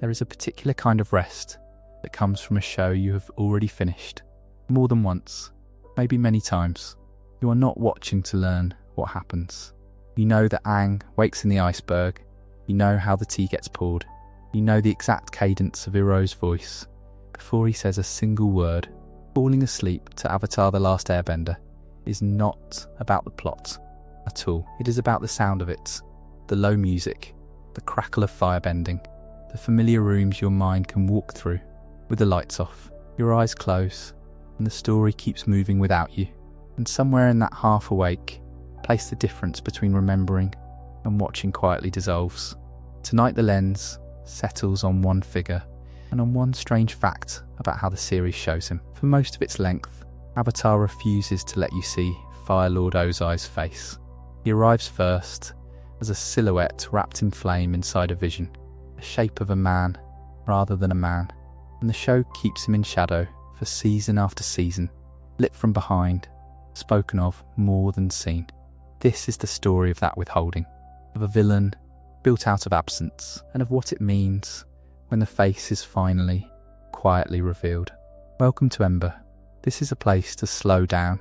There is a particular kind of rest that comes from a show you have already finished, more than once, maybe many times. You are not watching to learn what happens. You know that Aang wakes in the iceberg, you know how the tea gets poured, you know the exact cadence of Iroh's voice before he says a single word. Falling asleep to Avatar The Last Airbender is not about the plot at all. It is about the sound of it, the low music, the crackle of firebending, the familiar rooms your mind can walk through with the lights off, your eyes close, and the story keeps moving without you. And somewhere in that half awake place the difference between remembering and watching quietly dissolves. Tonight the lens settles on one figure and on one strange fact about how the series shows him. For most of its length, Avatar refuses to let you see Fire Lord Ozai's face. He arrives first as a silhouette wrapped in flame inside a vision, a shape of a man rather than a man, and the show keeps him in shadow for season after season, lit from behind, spoken of more than seen. This is the story of that withholding, of a villain built out of absence, and of what it means when the face is finally, quietly revealed. Welcome to Ember. This is a place to slow down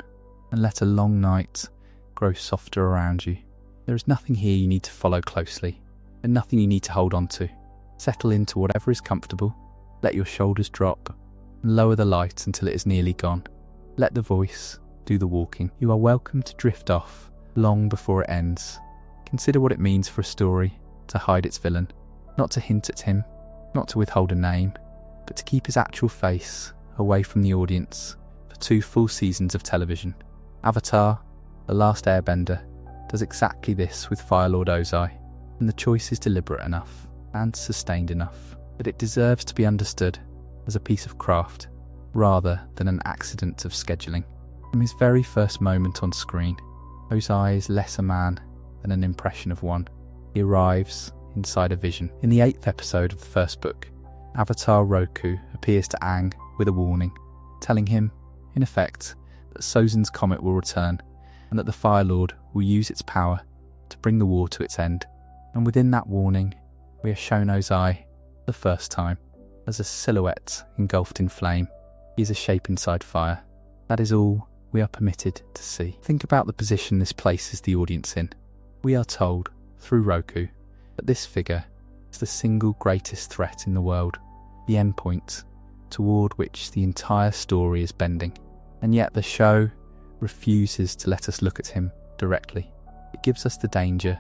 and let a long night grow softer around you. There is nothing here you need to follow closely, and nothing you need to hold on to. Settle into whatever is comfortable, let your shoulders drop, and lower the light until it is nearly gone. Let the voice do the walking. You are welcome to drift off long before it ends. Consider what it means for a story to hide its villain, not to hint at him, not to withhold a name, but to keep his actual face away from the audience for 2 full seasons of television. Avatar, The Last Airbender, does exactly this with Fire Lord Ozai, and the choice is deliberate enough and sustained enough that it deserves to be understood as a piece of craft rather than an accident of scheduling. From his very first moment on screen, Ozai is less a man than an impression of one. He arrives inside a vision. In the 8th episode of the first book, Avatar Roku appears to Aang with a warning, telling him, in effect, that Sozin's comet will return and that the Fire Lord will use its power to bring the war to its end. And within that warning, we are shown Ozai, the first time, as a silhouette engulfed in flame. He is a shape inside fire. That is all we are permitted to see. Think about the position this places the audience in. We are told, through Roku, that this figure is the single greatest threat in the world, the endpoint toward which the entire story is bending. And yet the show refuses to let us look at him directly. It gives us the danger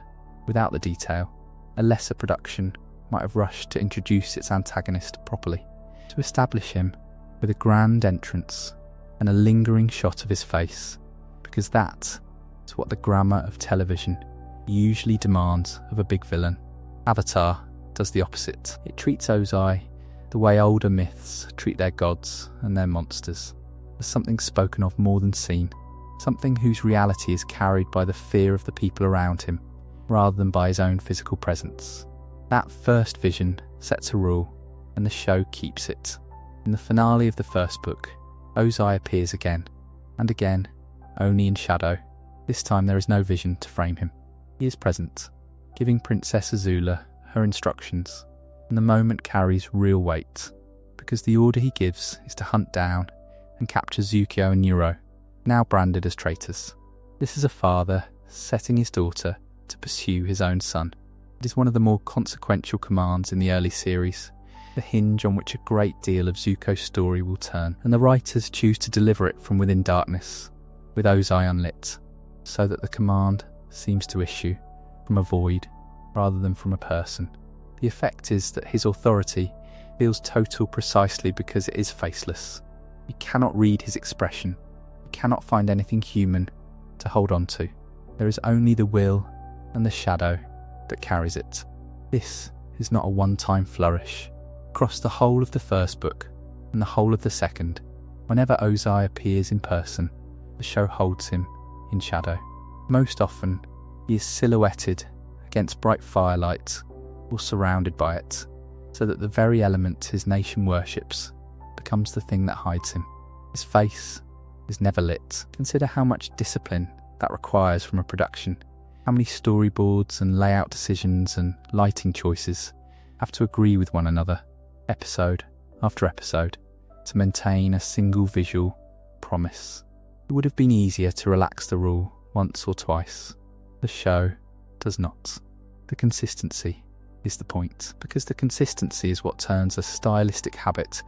without the detail. A lesser production might have rushed to introduce its antagonist properly, to establish him with a grand entrance and a lingering shot of his face, because that is what the grammar of television usually demands of a big villain. Avatar does the opposite. It treats Ozai the way older myths treat their gods and their monsters, as something spoken of more than seen, something whose reality is carried by the fear of the people around him, rather than by his own physical presence. That first vision sets a rule, and the show keeps it. In the finale of the first book, Ozai appears again, and again, only in shadow. This time there is no vision to frame him. He is present, giving Princess Azula her instructions, and the moment carries real weight, because the order he gives is to hunt down and capture Zuko and Iroh, now branded as traitors. This is a father setting his daughter to pursue his own son. It is one of the more consequential commands in the early series, the hinge on which a great deal of Zuko's story will turn, and the writers choose to deliver it from within darkness, with Ozai unlit, so that the command seems to issue from a void rather than from a person. The effect is that his authority feels total precisely because it is faceless. You cannot read his expression. You cannot find anything human to hold on to. There is only the will and the shadow that carries it. This is not a one-time flourish. Across the whole of the first book and the whole of the second, whenever Ozai appears in person, the show holds him in shadow. Most often, he is silhouetted against bright firelight or surrounded by it, so that the very element his nation worships becomes the thing that hides him. His face is never lit. Consider how much discipline that requires from a production. How many storyboards and layout decisions and lighting choices have to agree with one another. episode after episode, to maintain a single visual promise. It would have been easier to relax the rule once or twice. The show does not. The consistency is the point, because the consistency is what turns a stylistic habit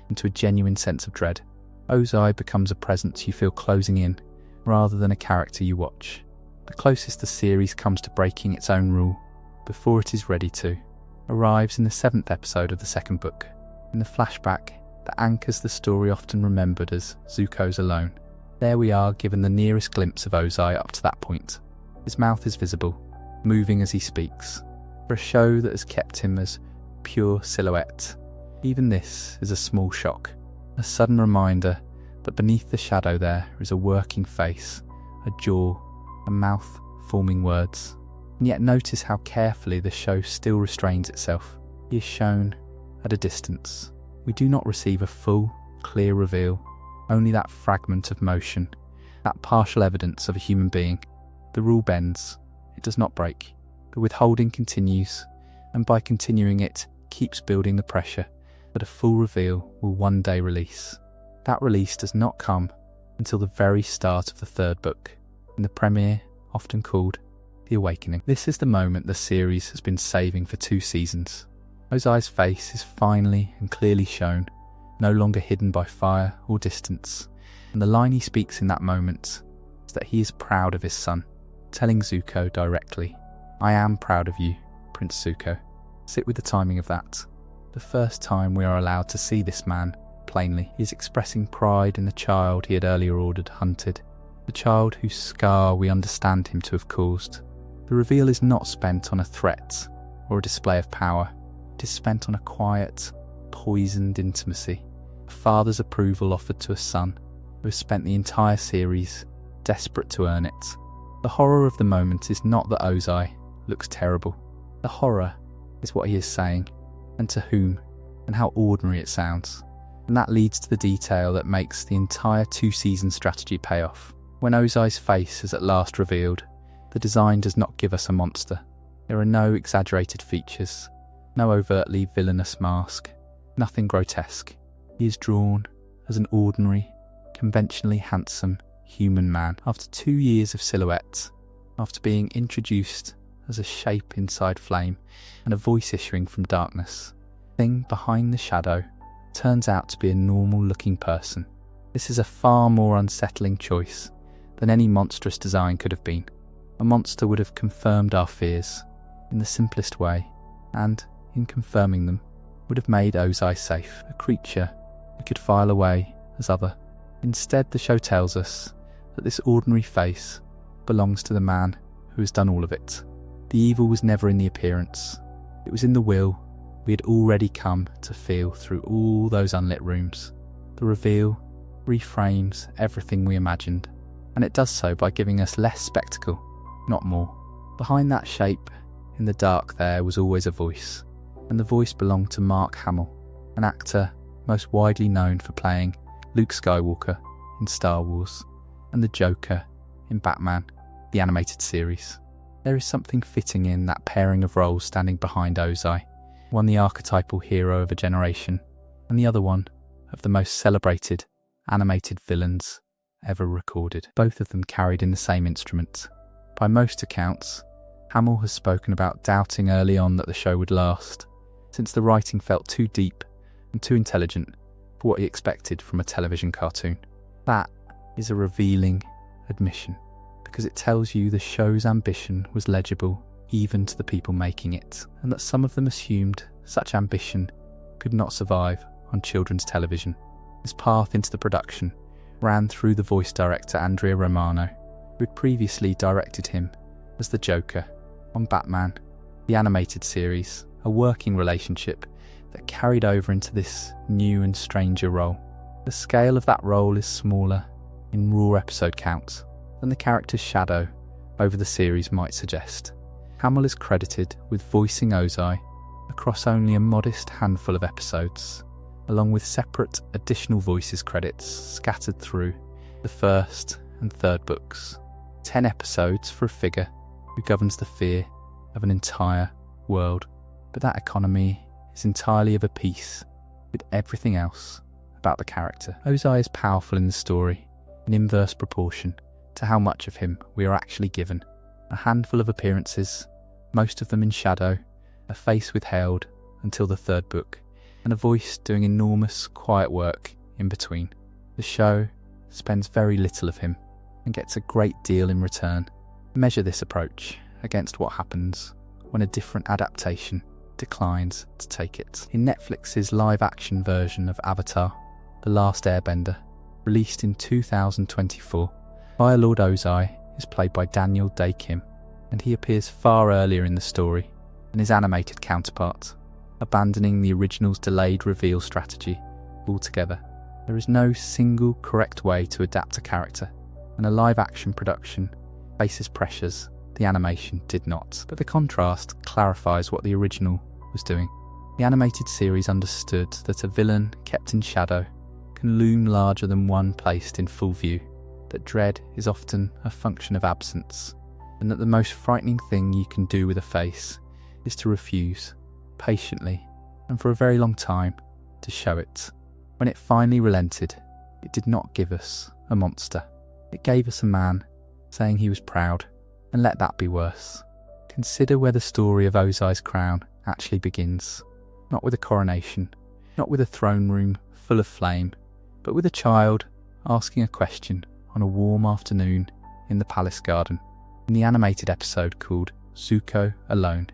into a genuine sense of dread. Ozai becomes a presence you feel closing in, rather than a character you watch. The closest the series comes to breaking its own rule, before it is ready to, arrives in the 7th episode of the second book, in the flashback that anchors the story often remembered as Zuko's Alone. There we are given the nearest glimpse of Ozai up to that point. His mouth is visible, moving as he speaks, for a show that has kept him as pure silhouette. Even this is a small shock, a sudden reminder that beneath the shadow there is a working face, a jaw, a mouth forming words. And yet notice how carefully the show still restrains itself. He is shown at a distance. We do not receive a full, clear reveal, only that fragment of motion, that partial evidence of a human being. The rule bends, it does not break. The withholding continues, and by continuing it, keeps building the pressure that a full reveal will one day release. That release does not come until the very start of the 3rd book, in the premiere often called The Awakening. This is the moment the series has been saving for 2 seasons. Ozai's face is finally and clearly shown, no longer hidden by fire or distance, and the line he speaks in that moment is that he is proud of his son, telling Zuko directly, "I am proud of you, Prince Zuko." Sit with the timing of that. The first time we are allowed to see this man, plainly, he is expressing pride in the child he had earlier ordered hunted, the child whose scar we understand him to have caused. The reveal is not spent on a threat or a display of power. It is spent on a quiet, poisoned intimacy, a father's approval offered to a son who has spent the entire series desperate to earn it. The horror of the moment is not that Ozai looks terrible. The horror is what he is saying, and to whom, and how ordinary it sounds. And that leads to the detail that makes the entire 2-season strategy pay off. When Ozai's face is at last revealed, the design does not give us a monster. There are no exaggerated features, no overtly villainous mask, nothing grotesque. He is drawn as an ordinary, conventionally handsome human man. After 2 years of silhouette, after being introduced as a shape inside flame and a voice issuing from darkness, the thing behind the shadow turns out to be a normal-looking person. This is a far more unsettling choice than any monstrous design could have been. A monster would have confirmed our fears in the simplest way, and, in confirming them, would have made Ozai safe, a creature we could file away as other. Instead, the show tells us that this ordinary face belongs to the man who has done all of it. The evil was never in the appearance, it was in the will we had already come to feel through all those unlit rooms. The reveal reframes everything we imagined, and it does so by giving us less spectacle, not more. Behind that shape, in the dark there was always a voice, and the voice belonged to Mark Hamill, an actor most widely known for playing Luke Skywalker in Star Wars, and the Joker in Batman, the animated series. There is something fitting in that pairing of roles standing behind Ozai, one the archetypal hero of a generation, and the other one of the most celebrated animated villains ever recorded, both of them carried in the same instrument. By most accounts, Hamill has spoken about doubting early on that the show would last, since the writing felt too deep and too intelligent for what he expected from a television cartoon. That is a revealing admission, because it tells you the show's ambition was legible even to the people making it, and that some of them assumed such ambition could not survive on children's television. His path into the production ran through the voice director Andrea Romano, who had previously directed him as the Joker on Batman, the animated series, a working relationship that carried over into this new and stranger role. The scale of that role is smaller in raw episode counts than the character's shadow over the series might suggest. Hamill is credited with voicing Ozai across only a modest handful of episodes, along with separate additional voices credits scattered through the 1st and 3rd books. 10 episodes for a figure who governs the fear of an entire world. But that economy is entirely of a piece with everything else about the character. Ozai is powerful in the story, in inverse proportion to how much of him we are actually given. A handful of appearances, most of them in shadow, a face withheld until the third book, and a voice doing enormous, quiet work in between. The show spends very little of him and gets a great deal in return. Measure this approach against what happens when a different adaptation declines to take it. In Netflix's live-action version of Avatar, The Last Airbender, released in 2024, Fire Lord Ozai is played by Daniel Day Kim, and he appears far earlier in the story than his animated counterpart, abandoning the original's delayed reveal strategy altogether. There is no single correct way to adapt a character, and a live-action production faces pressures the animation did not. But the contrast clarifies what the original was doing. The animated series understood that a villain kept in shadow can loom larger than one placed in full view, that dread is often a function of absence, and that the most frightening thing you can do with a face is to refuse, patiently, and for a very long time, to show it. When it finally relented, it did not give us a monster. It gave us a man saying he was proud, and let that be worse. Consider where the story of Ozai's crown actually begins. Not with a coronation, not with a throne room full of flame, but with a child asking a question on a warm afternoon in the palace garden. In the animated episode called Zuko Alone,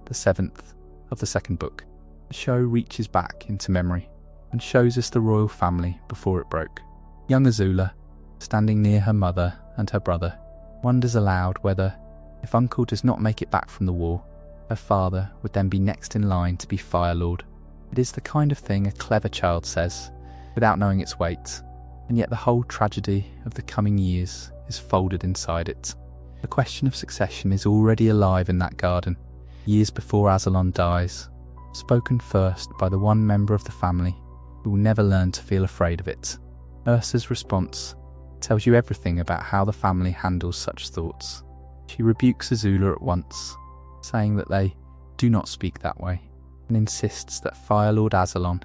the 7th of the second book, the show reaches back into memory and shows us the royal family before it broke. Young Azula, standing near her mother and her brother, wonders aloud whether, if Uncle does not make it back from the war, her father would then be next in line to be Fire Lord. It is the kind of thing a clever child says, without knowing its weight, and yet the whole tragedy of the coming years is folded inside it. The question of succession is already alive in that garden, years before Aslan dies, spoken first by the one member of the family who will never learn to feel afraid of it. Ursa's response tells you everything about how the family handles such thoughts. She rebukes Azula at once, saying that they do not speak that way, and insists that Fire Lord Aslan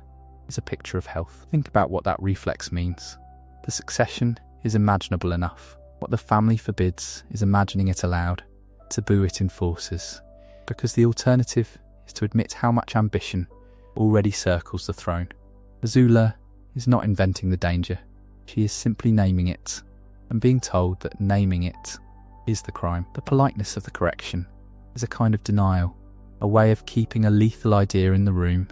is a picture of health. Think about what that reflex means. The succession is imaginable enough. What the family forbids is imagining it aloud. Taboo it enforces, because the alternative is to admit how much ambition already circles the throne. Azula is not inventing the danger. She is simply naming it, and being told that naming it is the crime. The politeness of the correction is a kind of denial, a way of keeping a lethal idea in the room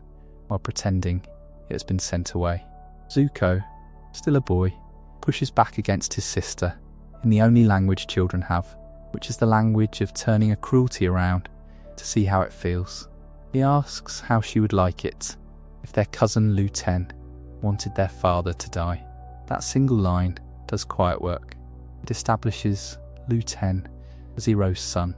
while pretending it has been sent away. Zuko, still a boy, pushes back against his sister in the only language children have, which is the language of turning a cruelty around to see how it feels. He asks how she would like it if their cousin Lu Ten wanted their father to die. That single line does quiet work. It establishes Lu Ten as Iroh's son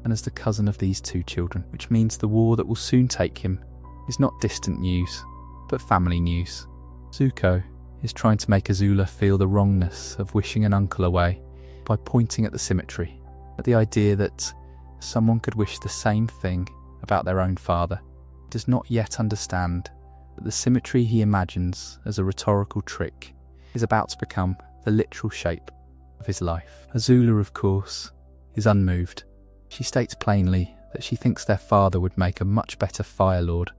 and as the cousin of these two children, which means the war that will soon take him is not distant news, but family news. Zuko is trying to make Azula feel the wrongness of wishing an uncle away by pointing at the symmetry, at the idea that someone could wish the same thing about their own father. He does not yet understand that the symmetry he imagines as a rhetorical trick is about to become the literal shape of his life. Azula, of course, is unmoved. She states plainly that she thinks their father would make a much better Fire Lord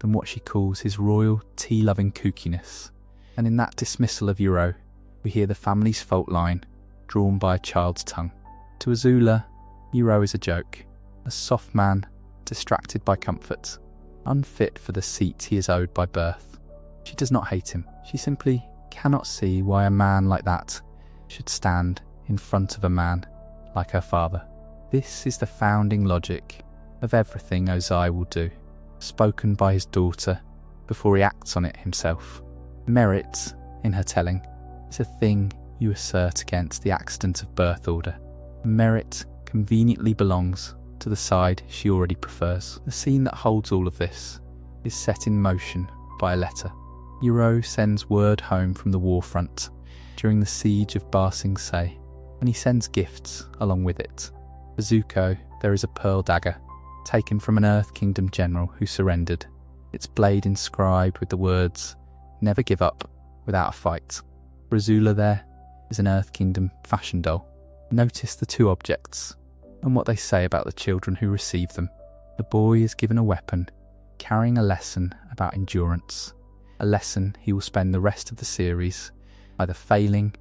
than what she calls his royal tea-loving kookiness. And in that dismissal of Iroh, we hear the family's fault line drawn by a child's tongue. To Azula, Iroh is a joke, a soft man distracted by comfort, unfit for the seat he is owed by birth. She does not hate him. She simply cannot see why a man like that should stand in front of a man like her father. This is the founding logic of everything Ozai will do, spoken by his daughter before he acts on it himself. Merit, in her telling, is a thing you assert against the accident of birth order. Merit conveniently belongs to the side she already prefers. The scene that holds all of this is set in motion by a letter. Iroh sends word home from the war front during the siege of Ba Sing Se, and he sends gifts along with it. For Zuko, there is a pearl dagger, taken from an Earth Kingdom general who surrendered, its blade inscribed with the words, "Never give up without a fight." For Azula there is an Earth Kingdom fashion doll. Notice the two objects and what they say about the children who receive them. The boy is given a weapon carrying a lesson about endurance, a lesson he will spend the rest of the series either failing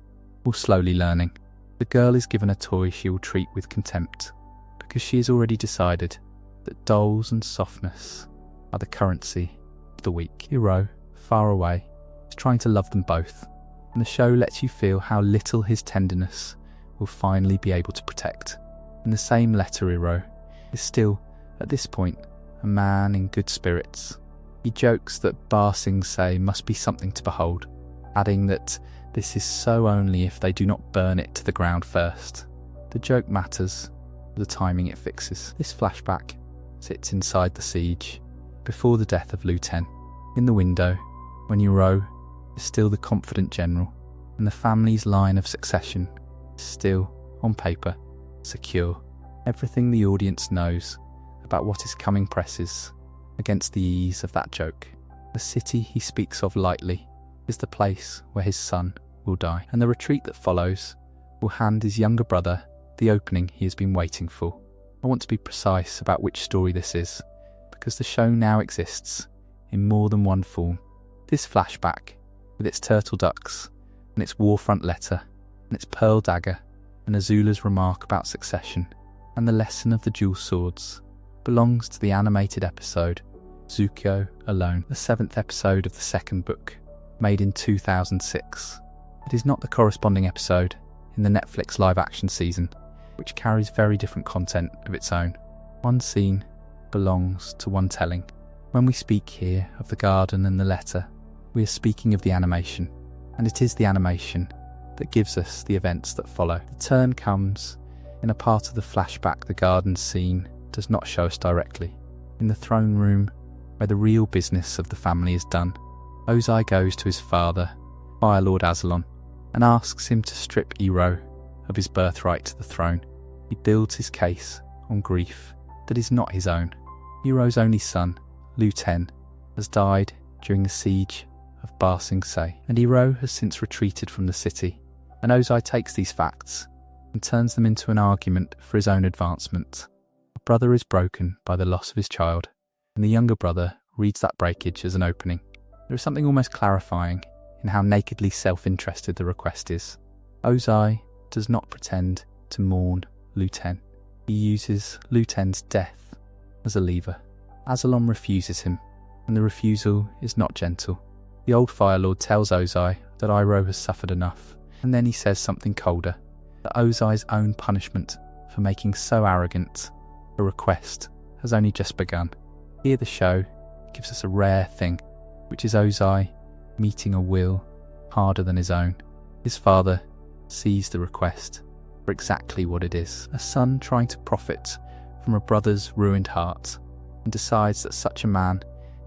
or slowly learning. The girl is given a toy she will treat with contempt, because she has already decided that dolls and softness are the currency of the weak. Iroh, far away, is trying to love them both, and the show lets you feel how little his tenderness will finally be able to protect. In the same letter, Iroh is still, at this point, a man in good spirits. He jokes that Ba Sing Se must be something to behold, adding that this is so only if they do not burn it to the ground first. The joke matters, the timing it fixes. This flashback sits inside the siege, before the death of Lu Ten, in the window, when Iroh is still the confident general, and the family's line of succession is still, on paper, secure. Everything the audience knows about what is coming presses against the ease of that joke. The city he speaks of lightly is the place where his son will die, and the retreat that follows will hand his younger brother the opening he has been waiting for. I want to be precise about which story this is, because the show now exists in more than one form. This flashback, with its turtle ducks, and its warfront letter, and its pearl dagger, and Azula's remark about succession, and the lesson of the dual swords, belongs to the animated episode Zuko Alone, the 7th episode of the second book, made in 2006. It is not the corresponding episode in the Netflix live-action season, which carries very different content of its own. One scene belongs to one telling. When we speak here of the garden and the letter, we are speaking of the animation, and it is the animation that gives us the events that follow. The turn comes in a part of the flashback the garden scene does not show us directly. In the throne room, where the real business of the family is done, Ozai goes to his father, Fire Lord Ozai, and asks him to strip Iroh of his birthright to the throne. He builds his case on grief that is not his own. Iroh's only son, Lu Ten, has died during the siege of Ba Sing Se, and Iroh has since retreated from the city, and Ozai takes these facts and turns them into an argument for his own advancement. A brother is broken by the loss of his child, and the younger brother reads that breakage as an opening. There is something almost clarifying in how nakedly self-interested the request is. Ozai does not pretend to mourn Lu Ten. He uses Lu Ten's death as a lever. Ozai refuses him, and the refusal is not gentle. The old Fire Lord tells Ozai that Iroh has suffered enough, and then he says something colder, that Ozai's own punishment for making so arrogant a request has only just begun. Here the show gives us a rare thing, which is Ozai meeting a will harder than his own. His father sees the request for exactly what it is, a son trying to profit from a brother's ruined heart, and decides that such a man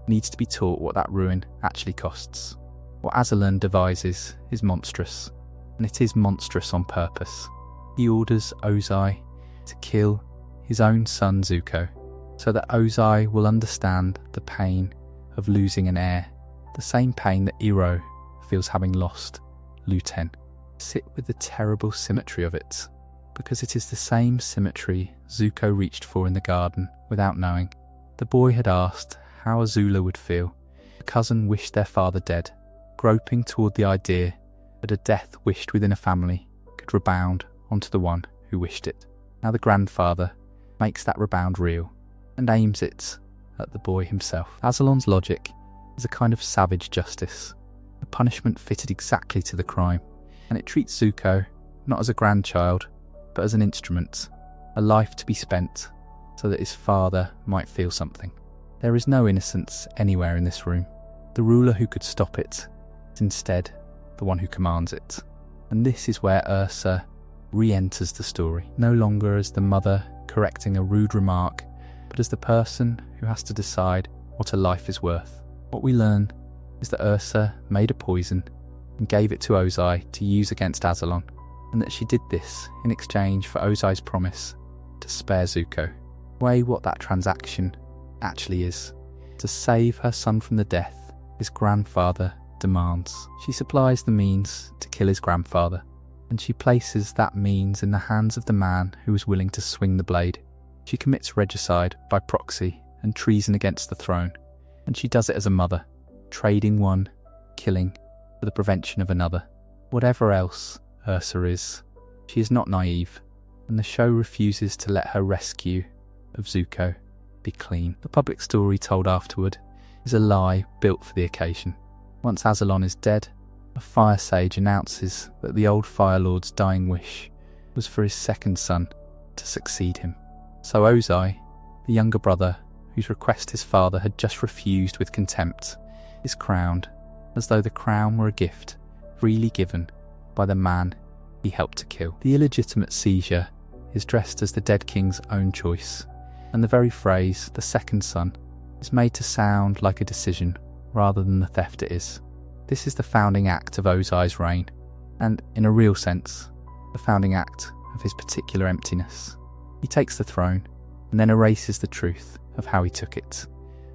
needs to be taught what that ruin actually costs. What Ozai devises is monstrous, and it is monstrous on purpose. He orders Ozai to kill his own son Zuko, so that Ozai will understand the pain of losing an heir, the same pain that Iroh feels having lost Lu Ten. Sit with the terrible symmetry of it, because it is the same symmetry Zuko reached for in the garden without knowing. The boy had asked how Azula would feel. The cousin wished their father dead, groping toward the idea that a death wished within a family could rebound onto the one who wished it. Now the grandfather makes that rebound real, and aims it at the boy himself. Ozai's logic is a kind of savage justice. The punishment fitted exactly to the crime, and it treats Zuko not as a grandchild, but as an instrument, a life to be spent, so that his father might feel something. There is no innocence anywhere in this room. The ruler who could stop it is instead the one who commands it. And this is where Ursa re-enters the story, no longer as the mother correcting a rude remark, but as the person who has to decide what a life is worth. What we learn is that Ursa made a poison and gave it to Ozai to use against Ozai, and that she did this in exchange for Ozai's promise to spare Zuko. Weigh what that transaction actually is. To save her son from the death his grandfather demands. She supplies the means to kill his grandfather, and she places that means in the hands of the man who is willing to swing the blade. She commits regicide by proxy and treason against the throne, and she does it as a mother, trading one killing for the prevention of another. Whatever else Ursa is, she is not naive, and the show refuses to let her rescue of Zuko be clean. The public story told afterward is a lie built for the occasion. Once Azalon is dead, a fire sage announces that the old Fire Lord's dying wish was for his second son to succeed him. So Ozai, the younger brother whose request his father had just refused with contempt, is crowned as though the crown were a gift freely given by the man he helped to kill. The illegitimate seizure is dressed as the dead king's own choice, and the very phrase, the second son, is made to sound like a decision rather than the theft it is. This is the founding act of Ozai's reign, and in a real sense, the founding act of his particular emptiness. He takes the throne and then erases the truth of how he took it,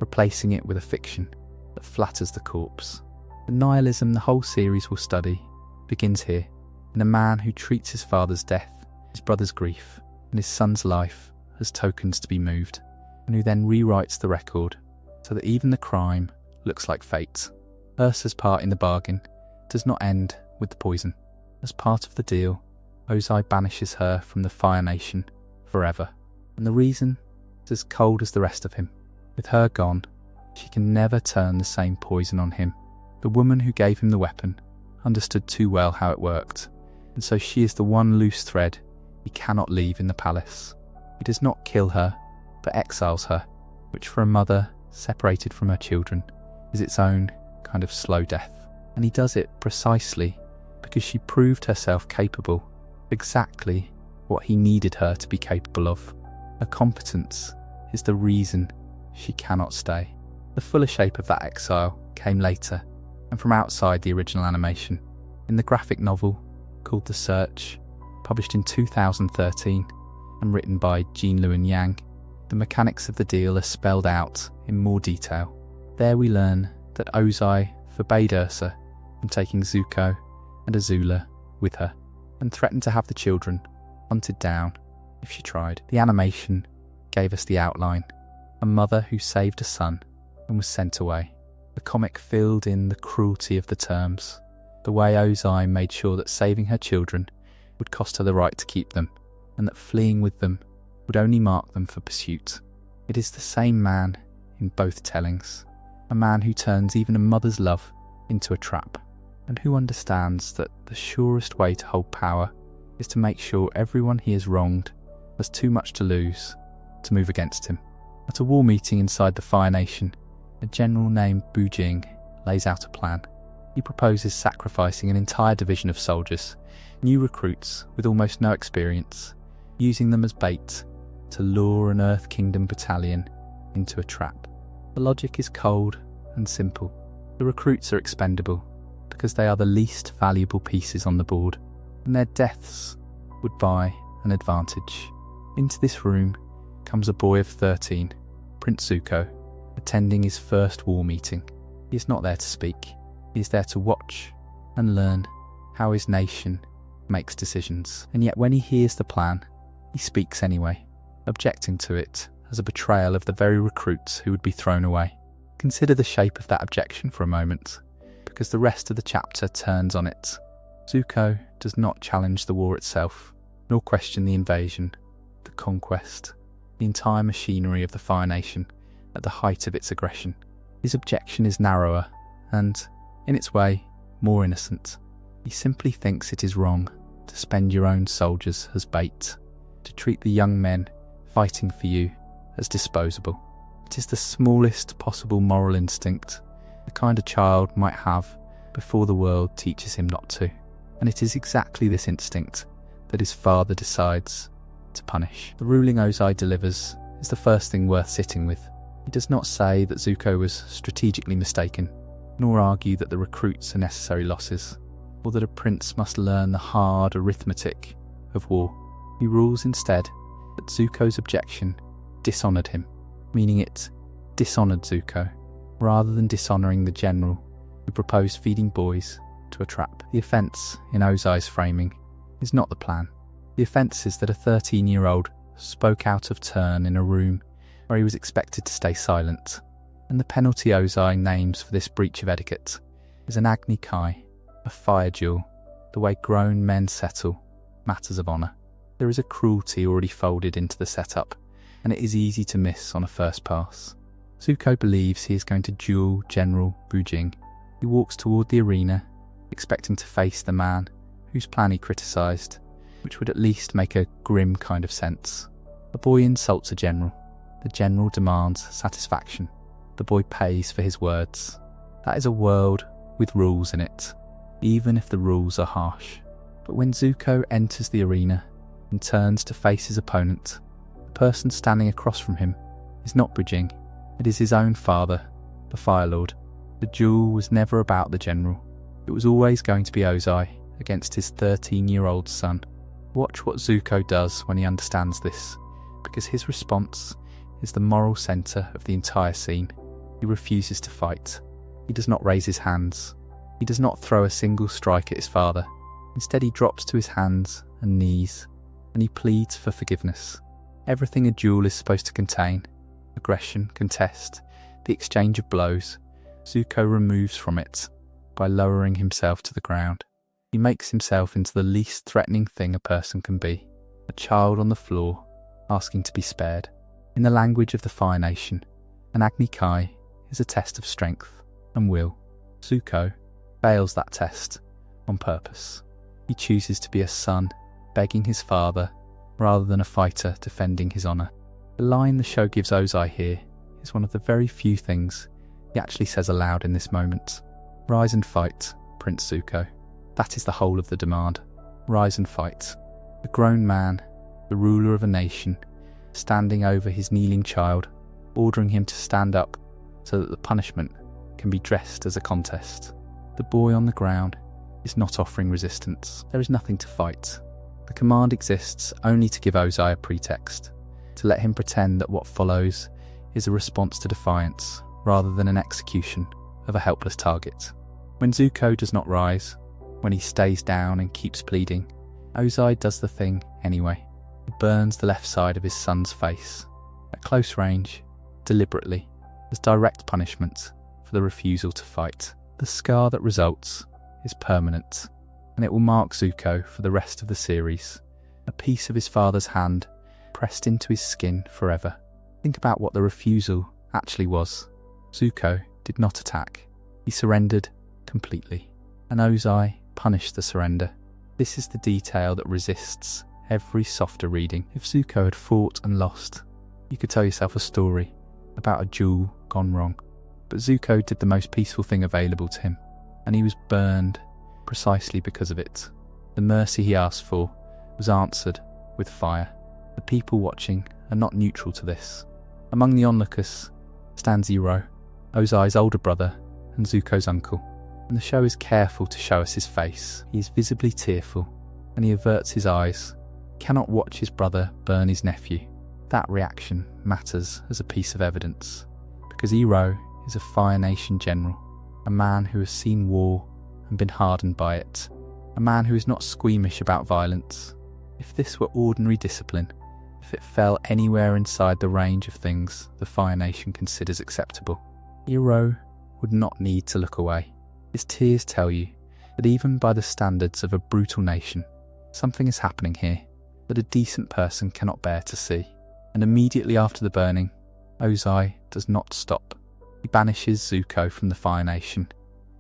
replacing it with a fiction that flatters the corpse. The nihilism the whole series will study begins here, in a man who treats his father's death, his brother's grief, and his son's life as tokens to be moved, and who then rewrites the record so that even the crime looks like fate. Ursa's part in the bargain does not end with the poison. As part of the deal, Ozai banishes her from the Fire Nation forever, and the reason is as cold as the rest of him. With her gone, she can never turn the same poison on him. The woman who gave him the weapon understood too well how it worked, and so she is the one loose thread he cannot leave in the palace. He does not kill her, but exiles her, which for a mother separated from her children is its own kind of slow death. And he does it precisely because she proved herself capable of exactly what he needed her to be capable of. Her competence is the reason she cannot stay. The fuller shape of that exile came later, and from outside the original animation. In the graphic novel called The Search, published in 2013 and written by Jean Luen Yang, the mechanics of the deal are spelled out in more detail. There we learn that Ozai forbade Ursa from taking Zuko and Azula with her, and threatened to have the children hunted down if she tried. The animation gave us the outline, a mother who saved a son and was sent away. The comic filled in the cruelty of the terms, the way Ozai made sure that saving her children would cost her the right to keep them, and that fleeing with them would only mark them for pursuit. It is the same man in both tellings, a man who turns even a mother's love into a trap, and who understands that the surest way to hold power is to make sure everyone he has wronged has too much to lose to move against him. At a war meeting inside the Fire Nation, a general named Bujing lays out a plan. He proposes sacrificing an entire division of soldiers, new recruits with almost no experience, using them as bait to lure an Earth Kingdom battalion into a trap. The logic is cold and simple. The recruits are expendable because they are the least valuable pieces on the board, and their deaths would buy an advantage. Into this room comes a boy of 13, Prince Zuko, attending his first war meeting. He is not there to speak. He is there to watch and learn how his nation makes decisions. And yet when he hears the plan, he speaks anyway, objecting to it as a betrayal of the very recruits who would be thrown away. Consider the shape of that objection for a moment, because the rest of the chapter turns on it. Zuko does not challenge the war itself, nor question the invasion, the conquest, the entire machinery of the Fire Nation at the height of its aggression. His objection is narrower and, in its way, more innocent. He simply thinks it is wrong to spend your own soldiers as bait, to treat the young men fighting for you as disposable. It is the smallest possible moral instinct, the kind a child might have before the world teaches him not to. And it is exactly this instinct that his father decides to punish. The ruling Ozai delivers is the first thing worth sitting with. He does not say that Zuko was strategically mistaken, nor argue that the recruits are necessary losses, or that a prince must learn the hard arithmetic of war. He rules instead that Zuko's objection dishonoured him, meaning it dishonoured Zuko, rather than dishonouring the general who proposed feeding boys to a trap. The offence, in Ozai's framing, is not the plan. The offence is that a 13-year-old spoke out of turn in a room where he was expected to stay silent, and the penalty Ozai names for this breach of etiquette is an Agni Kai, a fire duel, the way grown men settle matters of honour. There is a cruelty already folded into the setup, and it is easy to miss on a first pass. Zuko believes he is going to duel General Bujing. He walks toward the arena, expecting to face the man whose plan he criticised, which would at least make a grim kind of sense. A boy insults a general. The general demands satisfaction. The boy pays for his words. That is a world with rules in it, even if the rules are harsh. But when Zuko enters the arena and turns to face his opponent, the person standing across from him is not Bujing. It is his own father, the Fire Lord. The duel was never about the general. It was always going to be Ozai against his 13-year-old son. Watch what Zuko does when he understands this, because his response is the moral centre of the entire scene. He refuses to fight. He does not raise his hands. He does not throw a single strike at his father. Instead, he drops to his hands and knees, and he pleads for forgiveness. Everything a duel is supposed to contain, aggression, contest, the exchange of blows, Zuko removes from it by lowering himself to the ground. He makes himself into the least threatening thing a person can be, a child on the floor asking to be spared. In the language of the Fire Nation, an Agni Kai is a test of strength and will. Zuko fails that test on purpose. He chooses to be a son begging his father rather than a fighter defending his honour. The line the show gives Ozai here is one of the very few things he actually says aloud in this moment. Rise and fight, Prince Zuko. That is the whole of the demand. Rise and fight. A grown man, the ruler of a nation, standing over his kneeling child, ordering him to stand up so that the punishment can be dressed as a contest. The boy on the ground is not offering resistance. There is nothing to fight. The command exists only to give Ozai a pretext, to let him pretend that what follows is a response to defiance rather than an execution of a helpless target. When Zuko does not rise, when he stays down and keeps pleading, Ozai does the thing anyway. He burns the left side of his son's face, at close range, deliberately, as direct punishment for the refusal to fight. The scar that results is permanent, and it will mark Zuko for the rest of the series, a piece of his father's hand pressed into his skin forever. Think about what the refusal actually was. Zuko did not attack. He surrendered completely, and Ozai punished the surrender. This is the detail that resists every softer reading. If Zuko had fought and lost, you could tell yourself a story about a duel gone wrong. But Zuko did the most peaceful thing available to him, and he was burned precisely because of it. The mercy he asked for was answered with fire. The people watching are not neutral to this. Among the onlookers stands Iroh, Ozai's older brother and Zuko's uncle, and the show is careful to show us his face. He is visibly tearful, and he averts his eyes. He cannot watch his brother burn his nephew. That reaction matters as a piece of evidence, because Iroh is a Fire Nation general, a man who has seen war and been hardened by it, a man who is not squeamish about violence. If this were ordinary discipline, if it fell anywhere inside the range of things the Fire Nation considers acceptable, Iroh would not need to look away. His tears tell you that even by the standards of a brutal nation, something is happening here that a decent person cannot bear to see. And immediately after the burning, Ozai does not stop. He banishes Zuko from the Fire Nation.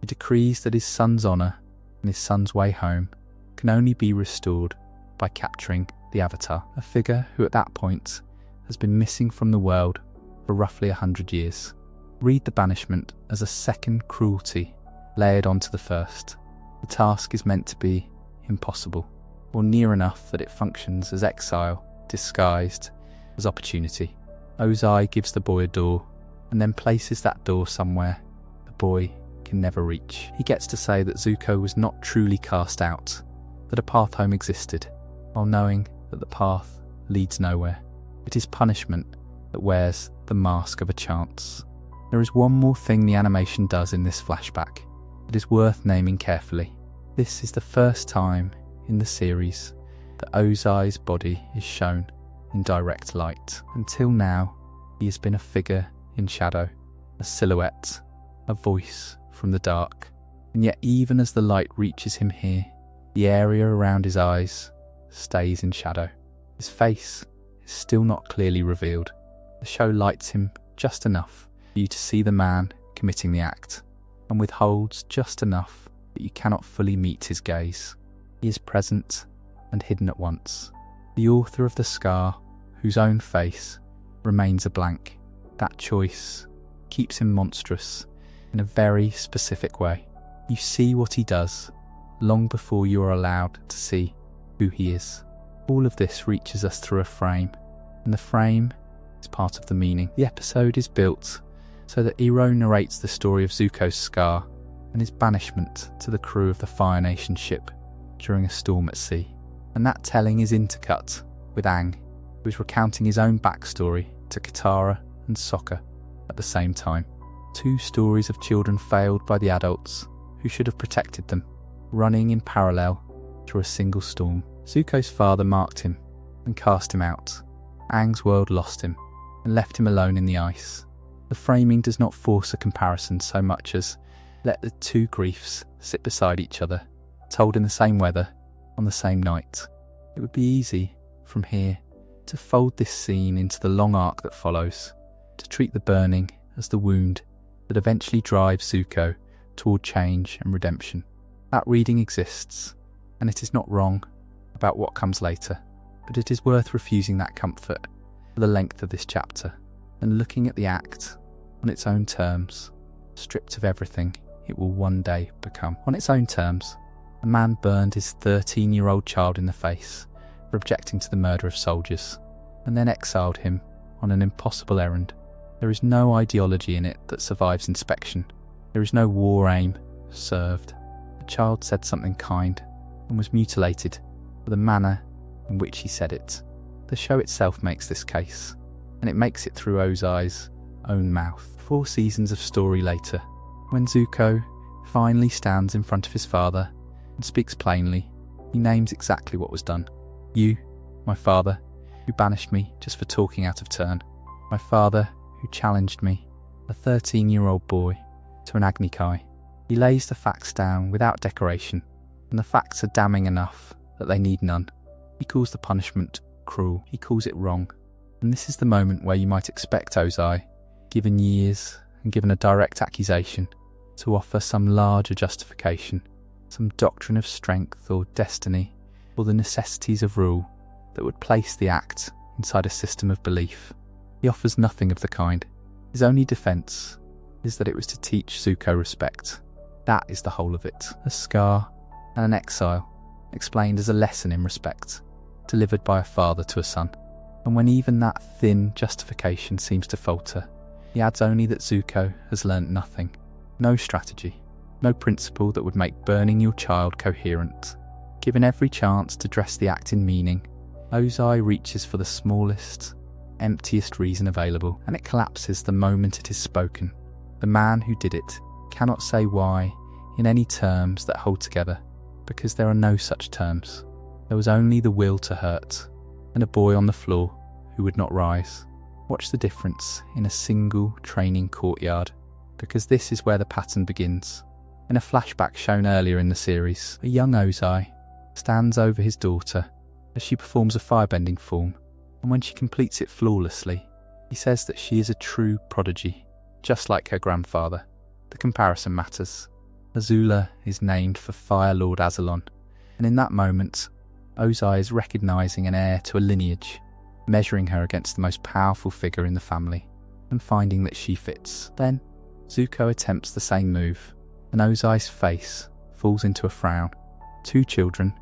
He decrees that his son's honour and his son's way home can only be restored by capturing the Avatar, a figure who at that point has been missing from the world for roughly 100 years. Read the banishment as a second cruelty layered onto the first. The task is meant to be impossible, or near enough that it functions as exile disguised as opportunity. Ozai gives the boy a door, and then places that door somewhere the boy can never reach. He gets to say that Zuko was not truly cast out, that a path home existed, while knowing that the path leads nowhere. It is punishment that wears the mask of a chance. There is one more thing the animation does in this flashback that is worth naming carefully. This is the first time in the series that Ozai's body is shown in direct light. Until now, he has been a figure in shadow, a silhouette, a voice from the dark. And yet even as the light reaches him here, the area around his eyes stays in shadow. His face is still not clearly revealed. The show lights him just enough for you to see the man committing the act, and withholds just enough that you cannot fully meet his gaze. He is present and hidden at once. The author of the scar, whose own face remains a blank, that choice keeps him monstrous in a very specific way. You see what he does long before you are allowed to see who he is. All of this reaches us through a frame, and the frame is part of the meaning. The episode is built so that Iroh narrates the story of Zuko's scar and his banishment to the crew of the Fire Nation ship during a storm at sea. And that telling is intercut with Aang, who is recounting his own backstory to Katara and Sokka at the same time. Two stories of children failed by the adults who should have protected them, running in parallel through a single storm. Zuko's father marked him and cast him out. Aang's world lost him and left him alone in the ice. The framing does not force a comparison so much as let the two griefs sit beside each other, told in the same weather, on the same night. It would be easy, from here, to fold this scene into the long arc that follows, to treat the burning as the wound that eventually drives Zuko toward change and redemption. That reading exists, and it is not wrong about what comes later, but it is worth refusing that comfort for the length of this chapter, and looking at the act on its own terms, stripped of everything it will one day become. On its own terms, a man burned his 13-year-old child in the face for objecting to the murder of soldiers, and then exiled him on an impossible errand. There is no ideology in it that survives inspection. There is no war aim served. The child said something kind and was mutilated for the manner in which he said it. The show itself makes this case, and it makes it through Ozai's own mouth. 4 seasons of story later, when Zuko finally stands in front of his father and speaks plainly, he names exactly what was done. You, my father, who banished me just for talking out of turn. My father, who challenged me, a 13-year-old boy, to an Agni Kai. He lays the facts down without decoration, and the facts are damning enough that they need none. He calls the punishment cruel. He calls it wrong. And this is the moment where you might expect Ozai, given years and given a direct accusation, to offer some larger justification, some doctrine of strength or destiny, or the necessities of rule that would place the act inside a system of belief. He offers nothing of the kind. His only defence is that it was to teach Zuko respect. That is the whole of it. A scar and an exile, explained as a lesson in respect, delivered by a father to a son. And when even that thin justification seems to falter, he adds only that Zuko has learnt nothing. No strategy, no principle that would make burning your child coherent. Given every chance to dress the act in meaning, Ozai reaches for the smallest, emptiest reason available, and it collapses the moment it is spoken. The man who did it cannot say why in any terms that hold together, because there are no such terms. There was only the will to hurt, and a boy on the floor who would not rise. Watch the difference in a single training courtyard, because this is where the pattern begins. In a flashback shown earlier in the series, a young Ozai stands over his daughter as she performs a firebending form, and when she completes it flawlessly, he says that she is a true prodigy, just like her grandfather. The comparison matters. Azula is named for Fire Lord Ozai, and in that moment, Ozai is recognising an heir to a lineage, measuring her against the most powerful figure in the family, and finding that she fits. Then, Zuko attempts the same move, and Ozai's face falls into a frown. 2 children,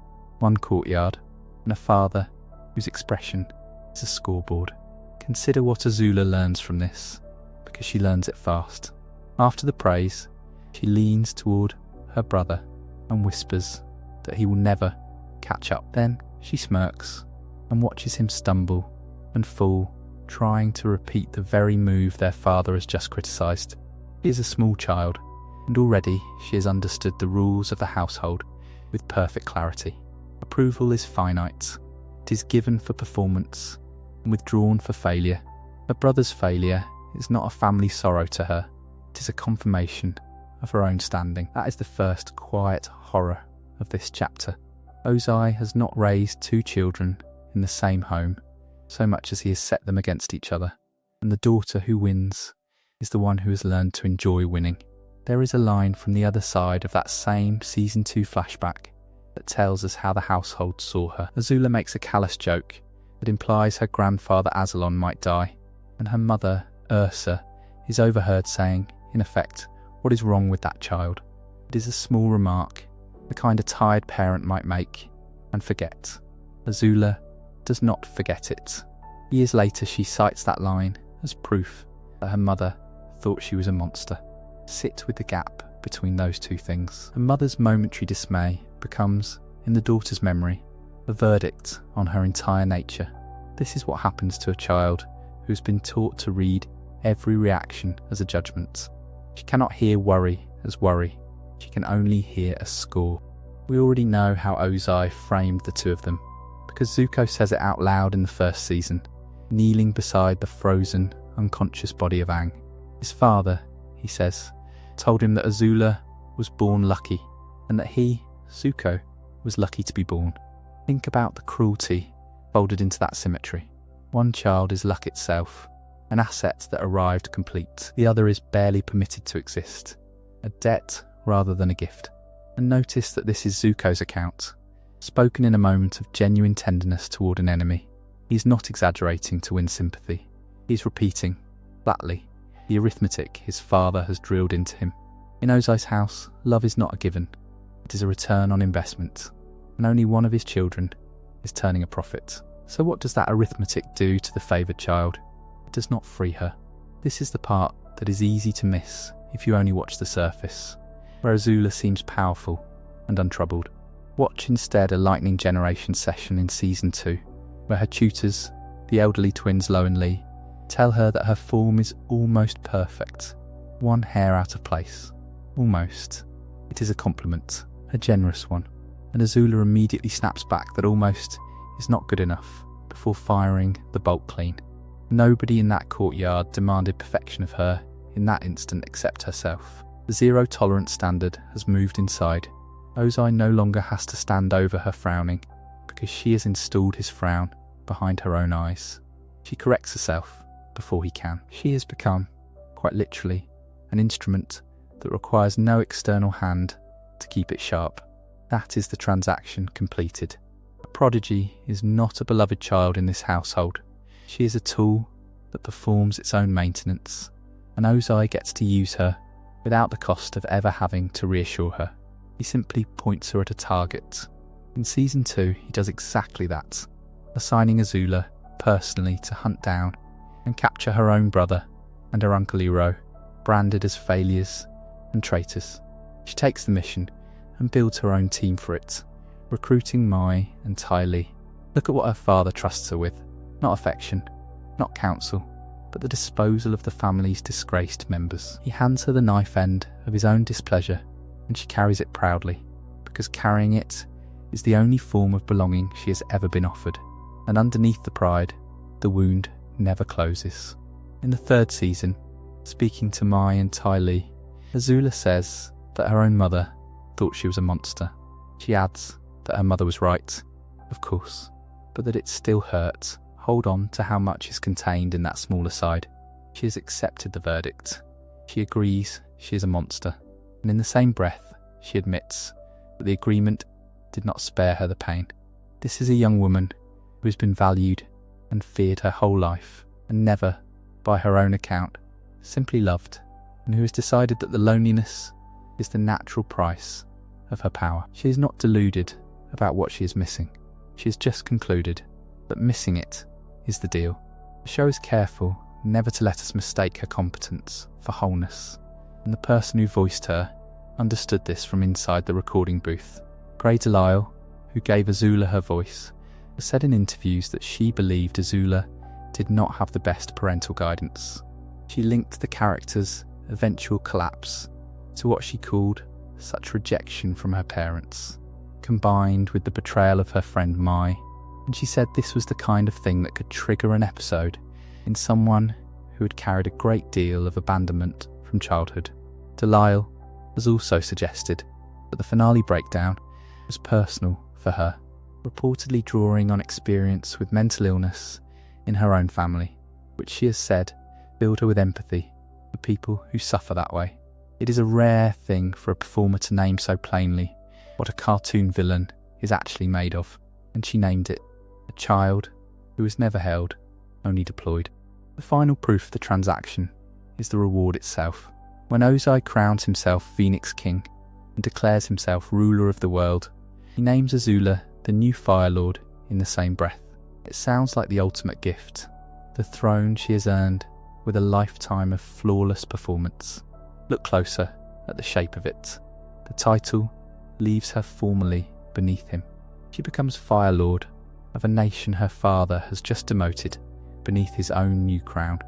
1 courtyard, and a father whose expression is a scoreboard. Consider what Azula learns from this, because she learns it fast. After the praise, she leans toward her brother and whispers that he will never catch up. Then she smirks and watches him stumble and fall trying to repeat the very move their father has just criticised. She is a small child, and already she has understood the rules of the household with perfect clarity. Approval is finite. It is given for performance and withdrawn for failure. Her brother's failure is not a family sorrow to her. It is a confirmation of her own standing. That is the first quiet horror of this chapter. Ozai has not raised two children in the same home so much as he has set them against each other, and the daughter who wins is the one who has learned to enjoy winning. There is a line from the other side of that same Season 2 flashback that tells us how the household saw her. Azula makes a callous joke that implies her grandfather Azalon might die, and her mother, Ursa, is overheard saying, in effect, "What is wrong with that child?" It is a small remark, the kind a tired parent might make and forget. Azula does not forget it. Years later she cites that line as proof that her mother thought she was a monster. Sit with the gap between those two things. Her mother's momentary dismay becomes, in the daughter's memory, a verdict on her entire nature. This is what happens to a child who has been taught to read every reaction as a judgment. She cannot hear worry as worry. She can only hear a score. We already know how Ozai framed the two of them, because Zuko says it out loud in the first season, kneeling beside the frozen, unconscious body of Aang. His father, he says, told him that Azula was born lucky, and that he, Zuko, was lucky to be born. Think about the cruelty folded into that symmetry. One child is luck itself, an asset that arrived complete. The other is barely permitted to exist, a debt rather than a gift. And notice that this is Zuko's account, spoken in a moment of genuine tenderness toward an enemy. He is not exaggerating to win sympathy. He is repeating, flatly, the arithmetic his father has drilled into him. In Ozai's house, love is not a given. It is a return on investment, and only one of his children is turning a profit. So what does that arithmetic do to the favoured child? It does not free her. This is the part that is easy to miss if you only watch the surface, where Azula seems powerful and untroubled. Watch instead a Lightning Generation session in Season 2, where her tutors, the elderly twins Lo and Lee, tell her that her form is almost perfect, one hair out of place. Almost. It is a compliment, a generous one, and Azula immediately snaps back that almost is not good enough before firing the bolt clean. Nobody in that courtyard demanded perfection of her in that instant except herself. The zero tolerance standard has moved inside. Ozai no longer has to stand over her frowning, because she has installed his frown behind her own eyes. She corrects herself before he can. She has become, quite literally, an instrument that requires no external hand to keep it sharp. That is the transaction completed. A prodigy is not a beloved child in this household. She is a tool that performs its own maintenance, and Ozai gets to use her without the cost of ever having to reassure her. He simply points her at a target. In Season 2, he does exactly that, assigning Azula personally to hunt down and capture her own brother and her uncle Iroh, branded as failures and traitors. She takes the mission and builds her own team for it, recruiting Mai and Ty Lee. Look at what her father trusts her with. Not affection, not counsel, but the disposal of the family's disgraced members. He hands her the knife end of his own displeasure, and she carries it proudly, because carrying it is the only form of belonging she has ever been offered. And underneath the pride, the wound never closes. In the third season, speaking to Mai and Ty Lee, Azula says that her own mother thought she was a monster. She adds that her mother was right, of course, but that it still hurts. Hold on to how much is contained in that small aside. She has accepted the verdict. She agrees she is a monster, and in the same breath, she admits that the agreement did not spare her the pain. This is a young woman who has been valued and feared her whole life, and never, by her own account, simply loved, and who has decided that the loneliness is the natural price of her power. She is not deluded about what she is missing. She has just concluded that missing it is the deal. The show is careful never to let us mistake her competence for wholeness, and the person who voiced her understood this from inside the recording booth. Grey Delisle, who gave Azula her voice, has said in interviews that she believed Azula did not have the best parental guidance. She linked the character's eventual collapse to what she called such rejection from her parents, combined with the betrayal of her friend Mai, and she said this was the kind of thing that could trigger an episode in someone who had carried a great deal of abandonment from childhood. Delisle has also suggested that the finale breakdown was personal for her, reportedly drawing on experience with mental illness in her own family, which she has said filled her with empathy for people who suffer that way. It is a rare thing for a performer to name so plainly what a cartoon villain is actually made of, and she named it a child who was never held, only deployed. The final proof of the transaction is the reward itself. When Ozai crowns himself Phoenix King and declares himself ruler of the world, he names Azula the new Fire Lord in the same breath. It sounds like the ultimate gift, the throne she has earned with a lifetime of flawless performance. Look closer at the shape of it. The title leaves her formally beneath him. She becomes Fire Lord of a nation her father has just demoted beneath his own new crown.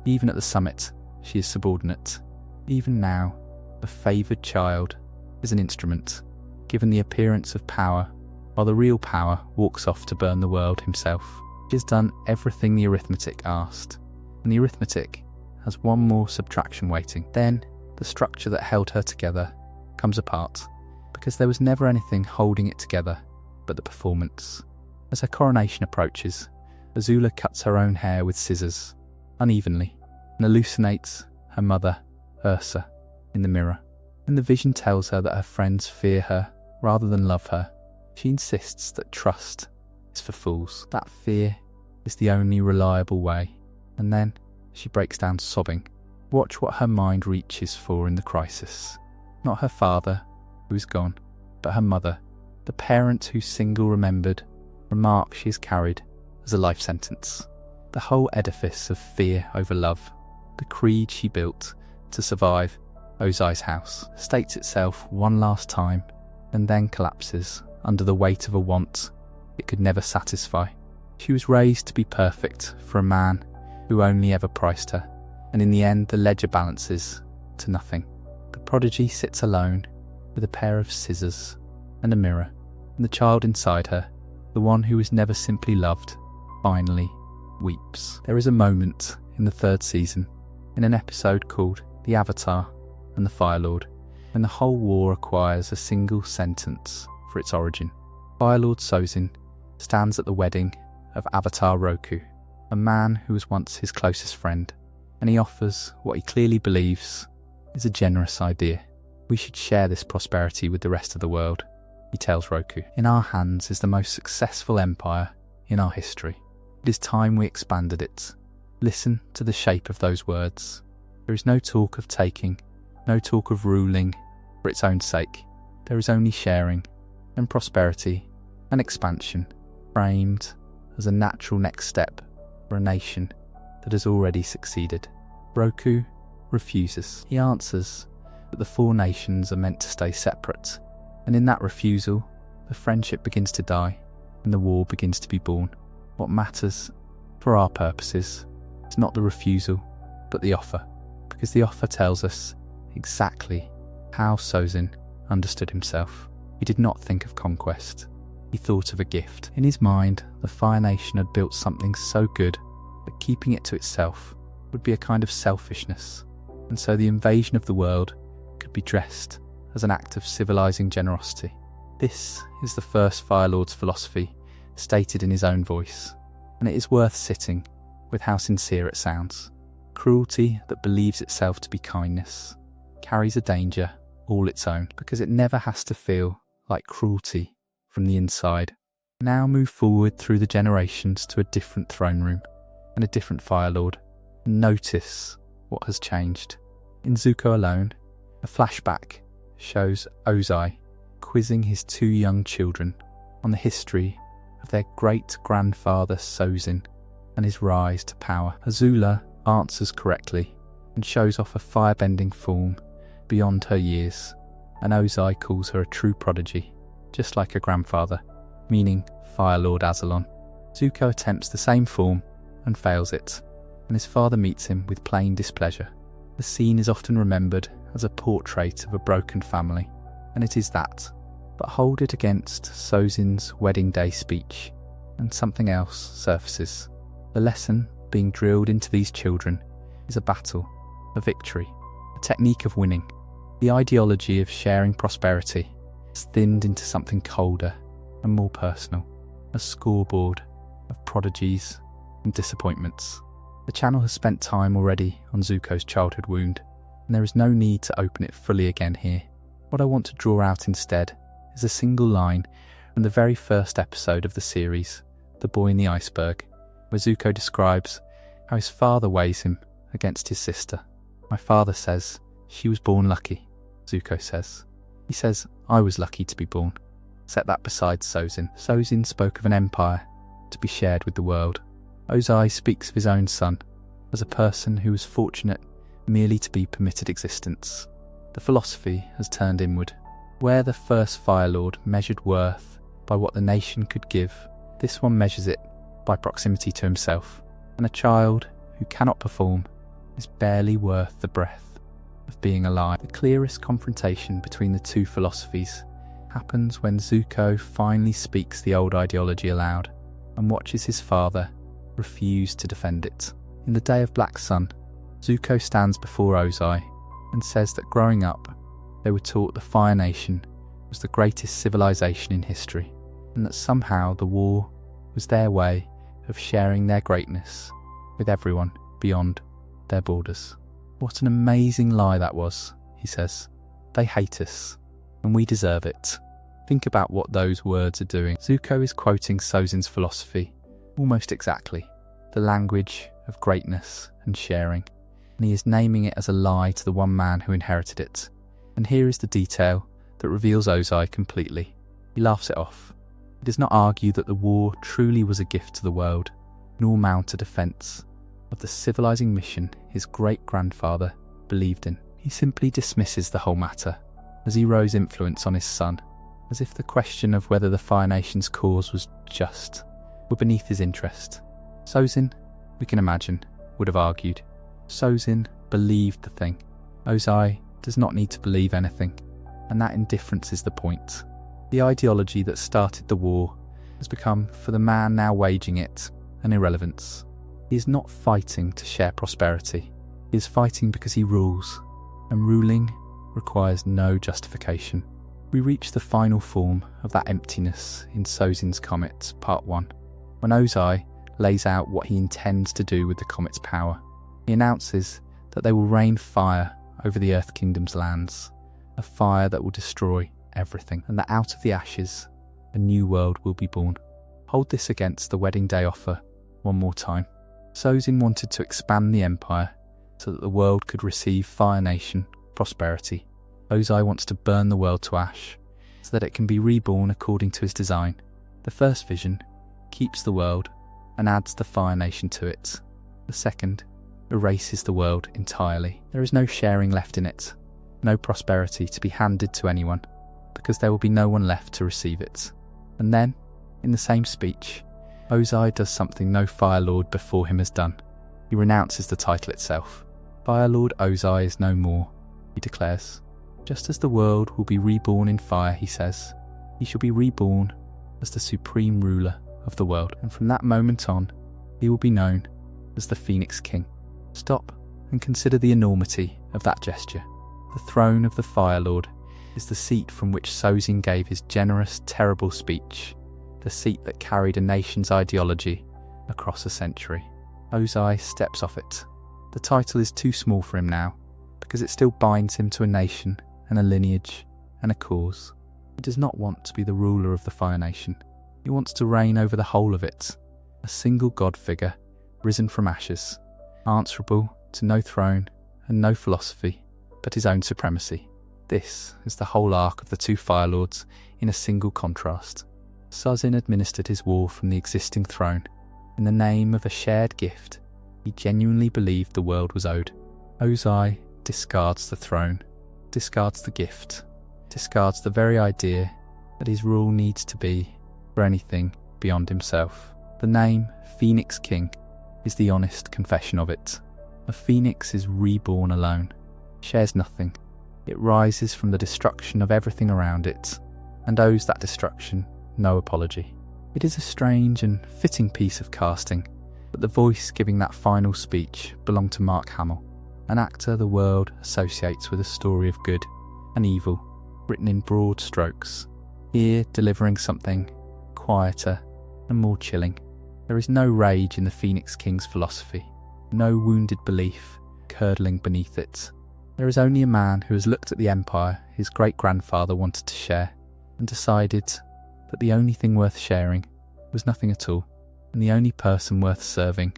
Even at the summit, she is subordinate. Even now, the favoured child is an instrument, given the appearance of power, while the real power walks off to burn the world himself. She has done everything the arithmetic asked, and the arithmetic has one more subtraction waiting. Then, the structure that held her together comes apart, because there was never anything holding it together but the performance. As her coronation approaches, Azula cuts her own hair with scissors, unevenly, and hallucinates her mother, Ursa, in the mirror. When the vision tells her that her friends fear her rather than love her, she insists that trust is for fools. That fear is the only reliable way. And then she breaks down sobbing. Watch what her mind reaches for in the crisis. Not her father, who is gone, but her mother, the parent whose single remembered remark she has carried as a life sentence. The whole edifice of fear over love, the creed she built to survive Ozai's house, states itself one last time and then collapses under the weight of a want it could never satisfy. She was raised to be perfect for a man who only ever priced her, and in the end the ledger balances to nothing. The prodigy sits alone with a pair of scissors and a mirror, and the child inside her, the one who was never simply loved, finally weeps. There is a moment in the third season, in an episode called The Avatar and the Fire Lord, when the whole war acquires a single sentence for its origin. Fire Lord Sozin stands at the wedding of Avatar Roku, a man who was once his closest friend, and he offers what he clearly believes is a generous idea. We should share this prosperity with the rest of the world, he tells Roku. In our hands is the most successful empire in our history. It is time we expanded it. Listen to the shape of those words. There is no talk of taking, no talk of ruling for its own sake. There is only sharing and prosperity and expansion, framed as a natural next step for a nation that has already succeeded. Roku refuses. He answers that the four nations are meant to stay separate, and in that refusal, the friendship begins to die and the war begins to be born. What matters, for our purposes, is not the refusal, but the offer, because the offer tells us exactly how Sozin understood himself. He did not think of conquest. He thought of a gift. In his mind, the Fire Nation had built something so good that keeping it to itself would be a kind of selfishness, and so the invasion of the world could be dressed as an act of civilizing generosity. This is the first Fire Lord's philosophy stated in his own voice, and it is worth sitting with how sincere it sounds. Cruelty that believes itself to be kindness carries a danger all its own, because it never has to feel like cruelty from the inside. Now move forward through the generations to a different throne room and a different Fire Lord, and notice what has changed. In Zuko alone, a flashback shows Ozai quizzing his two young children on the history of their great-grandfather Sozin and his rise to power. Azula answers correctly and shows off a firebending form beyond her years, and Ozai calls her a true prodigy, just like her grandfather, meaning Fire Lord Azalon. Zuko attempts the same form and fails it, and his father meets him with plain displeasure. The scene is often remembered as a portrait of a broken family, and it is that. But hold it against Sozin's wedding day speech, and something else surfaces. The lesson being drilled into these children is a battle, a victory, a technique of winning. The ideology of sharing prosperity is thinned into something colder and more personal, a scoreboard of prodigies and disappointments. The channel has spent time already on Zuko's childhood wound, and there is no need to open it fully again here. What I want to draw out instead is a single line from the very first episode of the series, The Boy in the Iceberg, where Zuko describes how his father weighs him against his sister. "My father says she was born lucky," Zuko says. He says, "I was lucky to be born." Set that beside Sozin. Sozin spoke of an empire to be shared with the world. Ozai speaks of his own son as a person who was fortunate merely to be permitted existence. The philosophy has turned inward. Where the first Fire Lord measured worth by what the nation could give, this one measures it by proximity to himself, and a child who cannot perform is barely worth the breath of being alive. The clearest confrontation between the two philosophies happens when Zuko finally speaks the old ideology aloud and watches his father refuse to defend it. In the Day of Black Sun, Zuko stands before Ozai and says that growing up, they were taught the Fire Nation was the greatest civilization in history, and that somehow the war was their way of sharing their greatness with everyone beyond their borders. What an amazing lie that was, he says. They hate us, and we deserve it. Think about what those words are doing. Zuko is quoting Sozin's philosophy almost exactly, the language of greatness and sharing, and he is naming it as a lie to the one man who inherited it. And here is the detail that reveals Ozai completely. He laughs it off. He does not argue that the war truly was a gift to the world, nor mount a defence of the civilizing mission his great-grandfather believed in. He simply dismisses the whole matter as Hero's influence on his son, as if the question of whether the Fire Nation's cause was just were beneath his interest. Sozin, we can imagine, would have argued. Sozin believed the thing. Ozai does not need to believe anything, and that indifference is the point. The ideology that started the war has become, for the man now waging it, an irrelevance. He is not fighting to share prosperity. He is fighting because he rules, and ruling requires no justification. We reach the final form of that emptiness in Sozin's Comet, Part 1, when Ozai lays out what he intends to do with the comet's power. He announces that they will rain fire over the Earth Kingdom's lands, a fire that will destroy everything, and that out of the ashes, a new world will be born. Hold this against the wedding day offer one more time. Sozin wanted to expand the empire so that the world could receive Fire Nation prosperity. Ozai wants to burn the world to ash so that it can be reborn according to his design. The first vision keeps the world and adds the Fire Nation to it. The second erases the world entirely. There is no sharing left in it, no prosperity to be handed to anyone, because there will be no one left to receive it. And then, in the same speech, Ozai does something no Fire Lord before him has done. He renounces the title itself. Fire Lord Ozai is no more, he declares. Just as the world will be reborn in fire, he says, he shall be reborn as the supreme ruler of the world, and from that moment on, he will be known as the Phoenix King. Stop and consider the enormity of that gesture. The throne of the Fire Lord is the seat from which Sozin gave his generous, terrible speech, the seat that carried a nation's ideology across a century. Ozai steps off it. The title is too small for him now, because it still binds him to a nation and a lineage and a cause. He does not want to be the ruler of the Fire Nation. He wants to reign over the whole of it, a single god figure risen from ashes, answerable to no throne and no philosophy, but his own supremacy. This is the whole arc of the two Fire Lords in a single contrast. Sozin administered his war from the existing throne in the name of a shared gift he genuinely believed the world was owed. Ozai discards the throne, discards the gift, discards the very idea that his rule needs to be for anything beyond himself. The name Phoenix King is the honest confession of it. A phoenix is reborn alone, shares nothing. It rises from the destruction of everything around it, and owes that destruction no apology. It is a strange and fitting piece of casting, but the voice giving that final speech belonged to Mark Hamill, an actor the world associates with a story of good and evil, written in broad strokes, here delivering something quieter and more chilling. There is no rage in the Phoenix King's philosophy, no wounded belief curdling beneath it. There is only a man who has looked at the empire his great-grandfather wanted to share and decided that the only thing worth sharing was nothing at all, and the only person worth serving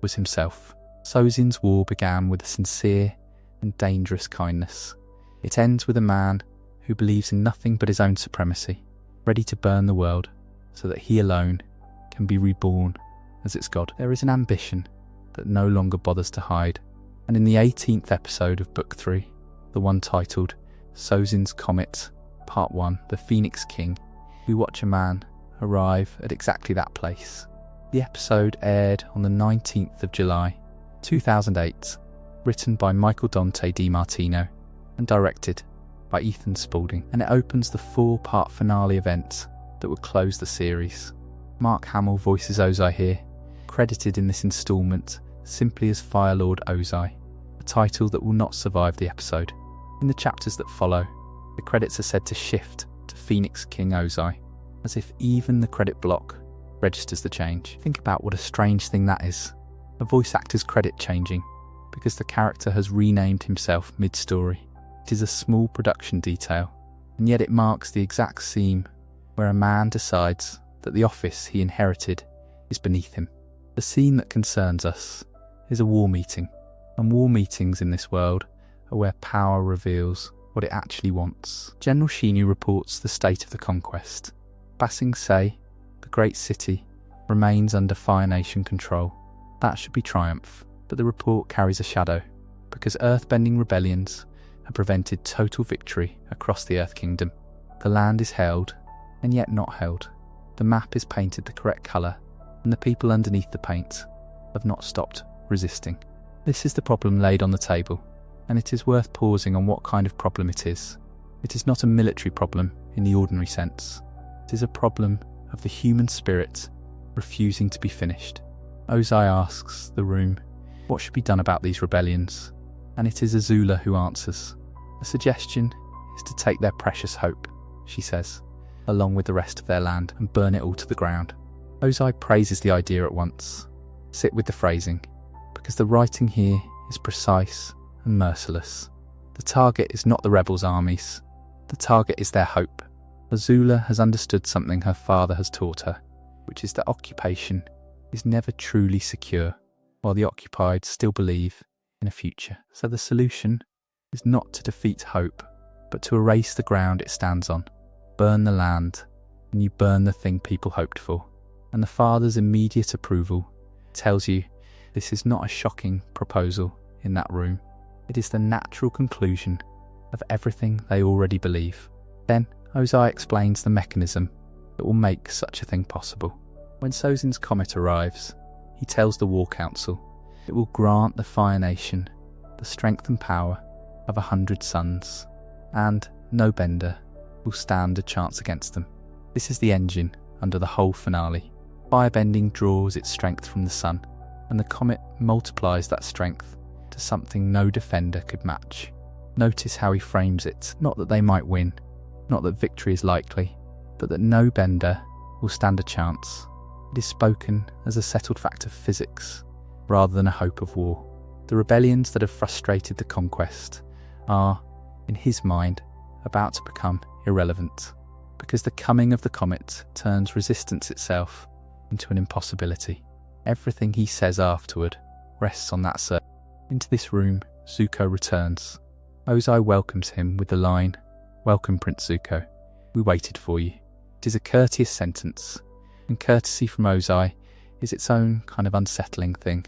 was himself. Sozin's war began with a sincere and dangerous kindness. It ends with a man who believes in nothing but his own supremacy, ready to burn the world so that he alone can be reborn as its god. There is an ambition that no longer bothers to hide, and in the 18th episode of Book 3, the one titled Sozin's Comet, Part 1, The Phoenix King, we watch a man arrive at exactly that place. The episode aired on the 19th of July, 2008, written by Michael Dante DiMartino and directed by Ethan Spalding, and it opens the 4-part finale event that would close the series. Mark Hamill voices Ozai here, credited in this instalment simply as Fire Lord Ozai, a title that will not survive the episode. In the chapters that follow, the credits are said to shift to Phoenix King Ozai, as if even the credit block registers the change. Think about what a strange thing that is. A voice actor's credit changing because the character has renamed himself mid-story. It is a small production detail, and yet it marks the exact seam where a man decides that the office he inherited is beneath him. The scene that concerns us is a war meeting, and war meetings in this world are where power reveals what it actually wants. General Shinyu reports the state of the conquest. Ba Sing Se, the great city, remains under Fire Nation control. That should be triumph, but the report carries a shadow, because earthbending rebellions have prevented total victory across the Earth Kingdom. The land is held, and yet not held. The map is painted the correct colour, and the people underneath the paint have not stopped resisting. This is the problem laid on the table, and it is worth pausing on what kind of problem it is. It is not a military problem in the ordinary sense. It is a problem of the human spirit refusing to be finished. Ozai asks the room what should be done about these rebellions, and it is Azula who answers. The suggestion is to take their precious hope, she says, along with the rest of their land, and burn it all to the ground. Ozai praises the idea at once. Sit with the phrasing, because the writing here is precise and merciless. The target is not the rebels' armies. The target is their hope. Azula has understood something her father has taught her, which is that occupation is never truly secure, while the occupied still believe in a future. So the solution is not to defeat hope, but to erase the ground it stands on. Burn the land, and you burn the thing people hoped for. And the father's immediate approval tells you this is not a shocking proposal in that room. It is the natural conclusion of everything they already believe. Then Ozai explains the mechanism that will make such a thing possible. When Sozin's comet arrives, he tells the War Council it will grant the Fire Nation the strength and power of 100 suns, and no bender will stand a chance against them. This is the engine under the whole finale. Firebending draws its strength from the sun, and the comet multiplies that strength to something no defender could match. Notice how he frames it, not that they might win, not that victory is likely, but that no bender will stand a chance. It is spoken as a settled fact of physics, rather than a hope of war. The rebellions that have frustrated the conquest are, in his mind, about to become irrelevant, because the coming of the comet turns resistance itself into an impossibility. Everything he says afterward rests on that certainty. Into this room, Zuko returns. Ozai welcomes him with the line, "Welcome, Prince Zuko. We waited for you." It is a courteous sentence, and courtesy from Ozai is its own kind of unsettling thing.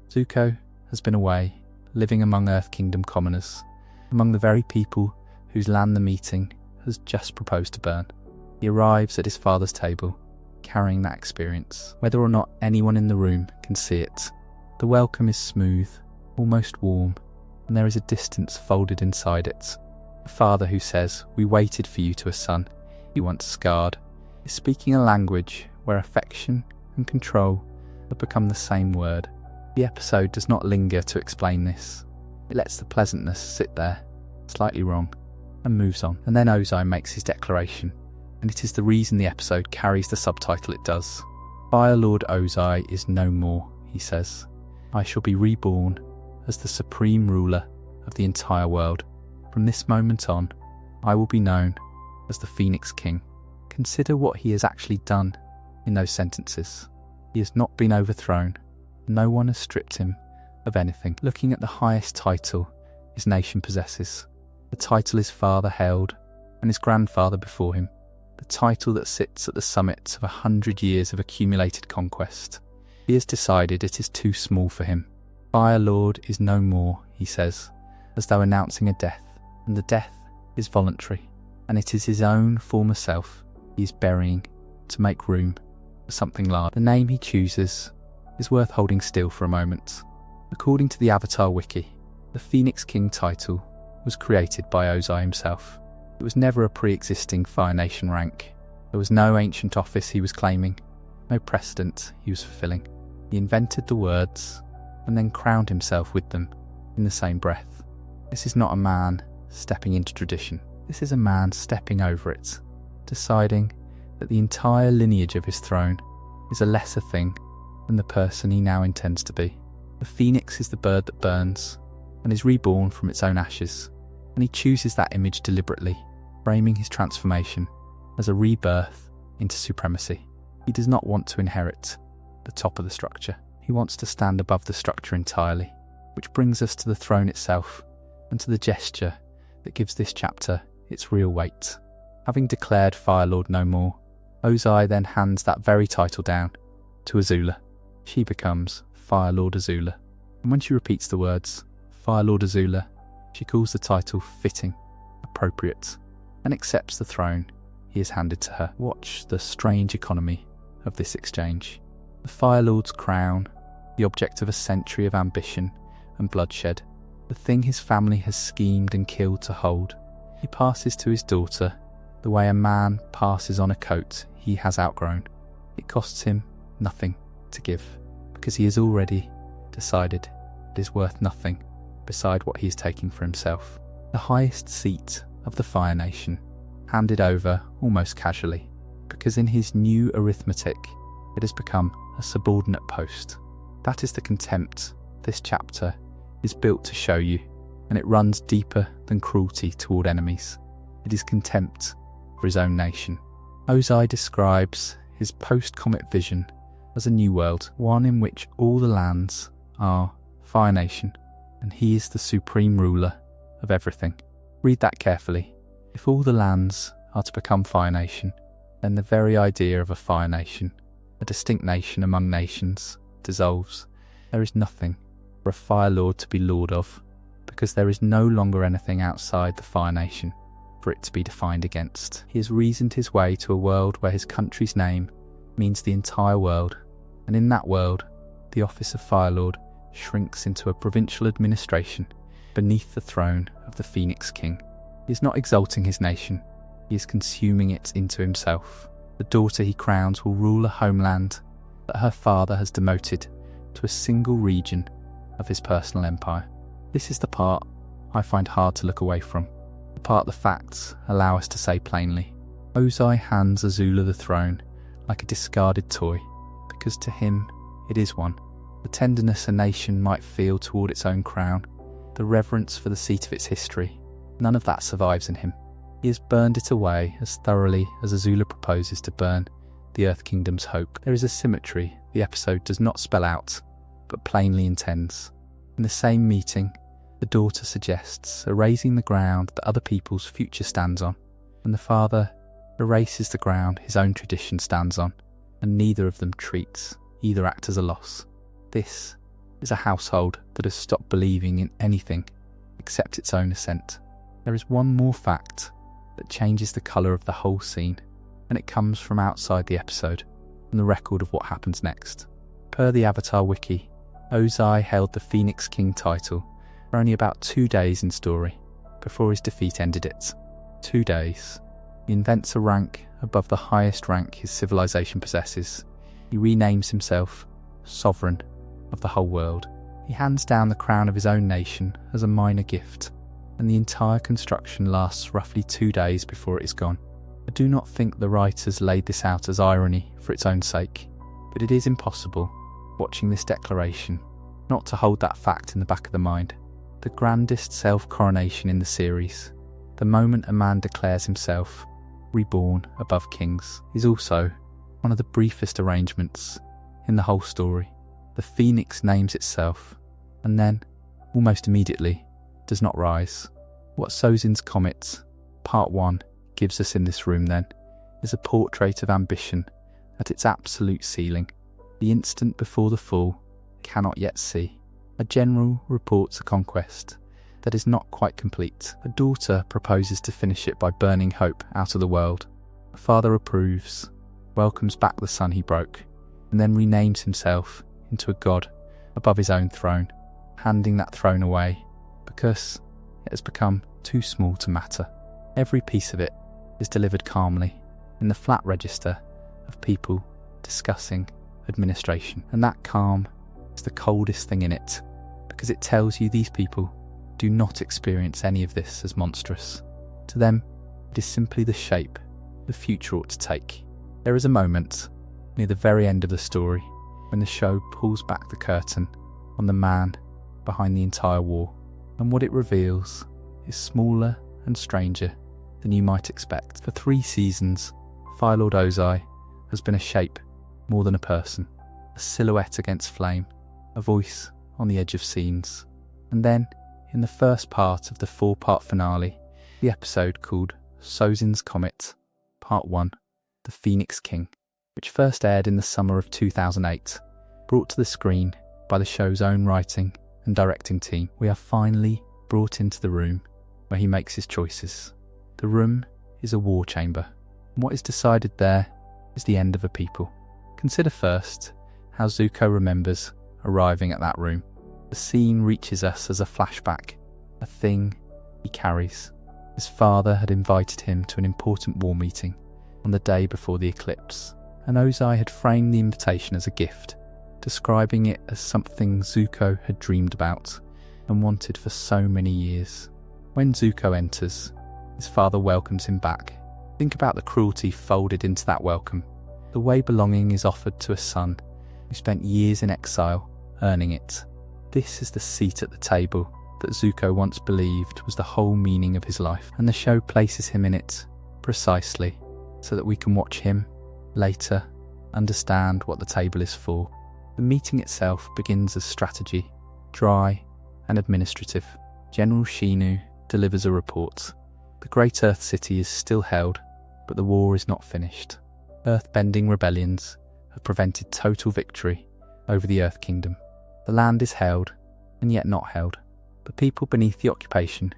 Zuko has been away, living among Earth Kingdom commoners, among the very people whose land the meeting has just proposed to burn. He arrives at his father's table, carrying that experience. Whether or not anyone in the room can see it, The welcome is smooth, almost warm, and there is a distance folded inside it. The father who says, "We waited for you," to a son he once scarred, is speaking a language where affection and control have become the same word. The episode does not linger to explain this. It lets the pleasantness sit there, slightly wrong, and moves on. And then Ozai makes his declaration, and it is the reason the episode carries the subtitle it does. Fire Lord Ozai is no more, he says. I shall be reborn as the supreme ruler of the entire world. From this moment on, I will be known as the Phoenix King. Consider what he has actually done in those sentences. He has not been overthrown. No one has stripped him of anything. Looking at the highest title his nation possesses, the title his father held and his grandfather before him, the title that sits at the summit of 100 years of accumulated conquest, he has decided it is too small for him. Fire Lord is no more, he says, as though announcing a death, and the death is voluntary, and it is his own former self he is burying to make room for something larger. The name he chooses is worth holding still for a moment. According to the Avatar Wiki, the Phoenix King title was created by Ozai himself. It was never a pre-existing Fire Nation rank. There was no ancient office he was claiming, no precedent he was fulfilling. He invented the words and then crowned himself with them in the same breath. This is not a man stepping into tradition. This is a man stepping over it, deciding that the entire lineage of his throne is a lesser thing than the person he now intends to be. The phoenix is the bird that burns and is reborn from its own ashes, and he chooses that image deliberately, framing his transformation as a rebirth into supremacy. He does not want to inherit the top of the structure. He wants to stand above the structure entirely, which brings us to the throne itself and to the gesture that gives this chapter its real weight. Having declared Fire Lord no more, Ozai then hands that very title down to Azula. She becomes Fire Lord Azula, and when she repeats the words Fire Lord Azula, she calls the title fitting, appropriate, and accepts the throne he has handed to her. Watch the strange economy of this exchange. The Fire Lord's crown, the object of a century of ambition and bloodshed, the thing his family has schemed and killed to hold, he passes to his daughter the way a man passes on a coat he has outgrown. It costs him nothing to give, because he has already decided it is worth nothing beside what he is taking for himself. The highest seat of the Fire Nation, handed over almost casually, because in his new arithmetic it has become a subordinate post. That is the contempt this chapter is built to show you, and it runs deeper than cruelty toward enemies. It is contempt for his own nation. Ozai describes his post-comet vision as a new world, one in which all the lands are Fire Nation, and he is the supreme ruler of everything. Read that carefully. If all the lands are to become Fire Nation, then the very idea of a Fire Nation, a distinct nation among nations, dissolves. There is nothing for a Fire Lord to be lord of, because there is no longer anything outside the Fire Nation for it to be defined against. He has reasoned his way to a world where his country's name means the entire world, and in that world, the office of Fire Lord shrinks into a provincial administration beneath the throne of the Phoenix King. He is not exalting his nation, he is consuming it into himself. The daughter he crowns will rule a homeland that her father has demoted to a single region of his personal empire. This is the part I find hard to look away from, the part the facts allow us to say plainly. Ozai hands Azula the throne like a discarded toy, because to him it is one. The tenderness a nation might feel toward its own crown, the reverence for the seat of its history, none of that survives in him. He has burned it away as thoroughly as Azula proposes to burn the Earth Kingdom's hope. There is a symmetry the episode does not spell out, but plainly intends. In the same meeting, the daughter suggests erasing the ground that other people's future stands on, and the father erases the ground his own tradition stands on, and neither of them treats either act as a loss. This is a household that has stopped believing in anything except its own assent. There is one more fact that changes the colour of the whole scene, and it comes from outside the episode, and the record of what happens next. Per the Avatar Wiki, Ozai held the Phoenix King title for only about 2 days in story, before his defeat ended it. 2 days. He invents a rank above the highest rank his civilization possesses. He renames himself Sovereign of the whole world. He hands down the crown of his own nation as a minor gift, and the entire construction lasts roughly 2 days before it is gone. I do not think the writers laid this out as irony for its own sake, but it is impossible, watching this declaration, not to hold that fact in the back of the mind. The grandest self-coronation in the series, the moment a man declares himself reborn above kings, is also one of the briefest arrangements in the whole story. The phoenix names itself, and then, almost immediately, does not rise. What Sozin's Comet, Part 1, gives us in this room then, is a portrait of ambition at its absolute ceiling. The instant before the fall cannot yet see. A general reports a conquest that is not quite complete. A daughter proposes to finish it by burning hope out of the world. A father approves, welcomes back the son he broke, and then renames himself into a god above his own throne, handing that throne away because it has become too small to matter. Every piece of it is delivered calmly in the flat register of people discussing administration, and that calm is the coldest thing in it, because it tells you these people do not experience any of this as monstrous. To them, it is simply the shape the future ought to take. There is a moment, near the very end of the story, when the show pulls back the curtain on the man behind the entire war, and what it reveals is smaller and stranger than you might expect. For 3 seasons, Fire Lord Ozai has been a shape more than a person, a silhouette against flame, a voice on the edge of scenes. And then, in the first part of the 4-part finale, the episode called Sozin's Comet, Part 1, The Phoenix King, which first aired in the summer of 2008, brought to the screen by the show's own writing and directing team, we are finally brought into the room where he makes his choices. The room is a war chamber, and what is decided there is the end of a people. Consider first how Zuko remembers arriving at that room. The scene reaches us as a flashback, a thing he carries. His father had invited him to an important war meeting on the day before the eclipse, and Ozai had framed the invitation as a gift, describing it as something Zuko had dreamed about and wanted for so many years. When Zuko enters, his father welcomes him back. Think about the cruelty folded into that welcome, the way belonging is offered to a son who spent years in exile earning it. This is the seat at the table that Zuko once believed was the whole meaning of his life, and the show places him in it precisely so that we can watch him later understand what the table is for. The meeting itself begins as strategy, dry and administrative. General Shinu delivers a report. The Great Earth City is still held, but the war is not finished. Earth-bending rebellions have prevented total victory over the Earth Kingdom. The land is held, and yet not held. The people beneath the occupation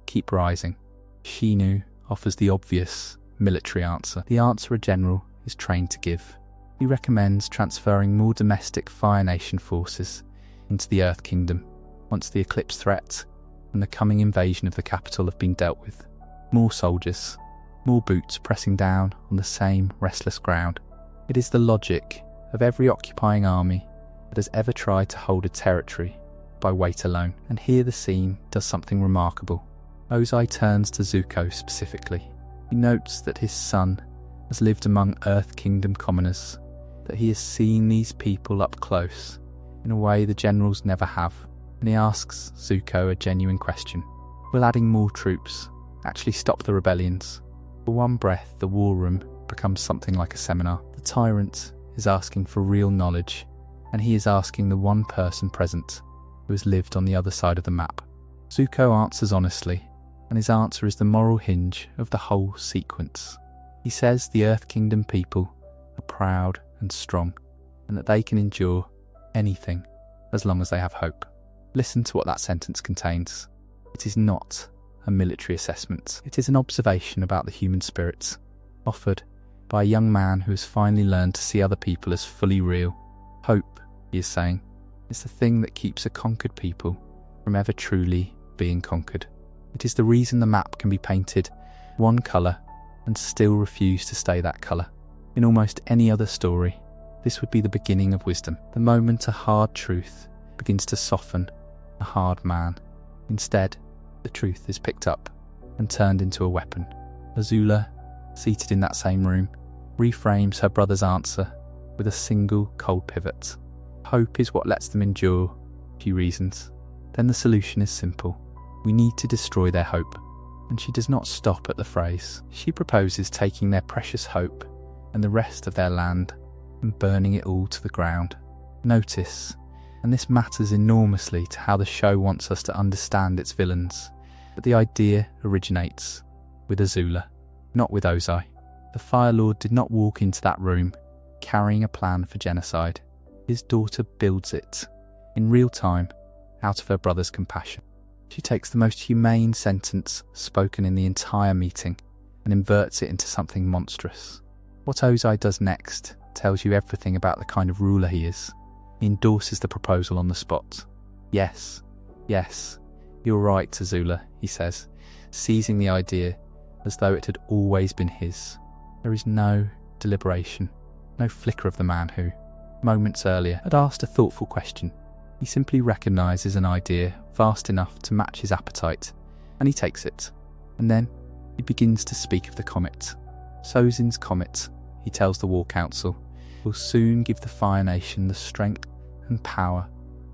keep rising. Shinu offers the obvious military answer, the answer a general is trained to give. He recommends transferring more domestic Fire Nation forces into the Earth Kingdom once the eclipse threat and the coming invasion of the capital have been dealt with. More soldiers, more boots pressing down on the same restless ground. It is the logic of every occupying army that has ever tried to hold a territory by weight alone. And here the scene does something remarkable. Ozai turns to Zuko specifically. He notes that his son has lived among Earth Kingdom commoners, that he has seen these people up close in a way the generals never have, and he asks Zuko a genuine question. Will adding more troops actually stop the rebellions? For one breath, the war room becomes something like a seminar. The tyrant is asking for real knowledge, and he is asking the one person present who has lived on the other side of the map. Zuko answers honestly, and his answer is the moral hinge of the whole sequence. He says the Earth Kingdom people are proud and strong, and that they can endure anything as long as they have hope. Listen to what that sentence contains. It is not a military assessment. It is an observation about the human spirit, offered by a young man who has finally learned to see other people as fully real. Hope, he is saying, It's the thing that keeps a conquered people from ever truly being conquered. It is the reason the map can be painted one colour and still refuse to stay that colour. In almost any other story, this would be the beginning of wisdom, the moment a hard truth begins to soften a hard man. Instead, the truth is picked up and turned into a weapon. Azula, seated in that same room, reframes her brother's answer with a single cold pivot. Hope is what lets them endure, she reasons. Then the solution is simple. We need to destroy their hope. And she does not stop at the phrase. She proposes taking their precious hope and the rest of their land and burning it all to the ground. Notice, and this matters enormously to how the show wants us to understand its villains, that the idea originates with Azula, not with Ozai. The Fire Lord did not walk into that room carrying a plan for genocide. His daughter builds it, in real time, out of her brother's compassion. She takes the most humane sentence spoken in the entire meeting and inverts it into something monstrous. What Ozai does next tells you everything about the kind of ruler he is. He endorses the proposal on the spot. Yes, you're right, Azula, he says, seizing the idea as though it had always been his. There is no deliberation, no flicker of the man who, moments earlier, had asked a thoughtful question. He simply recognises an idea vast enough to match his appetite, and he takes it. And then he begins to speak of the comet. Sozin's comet, he tells the War Council, will soon give the Fire Nation the strength and power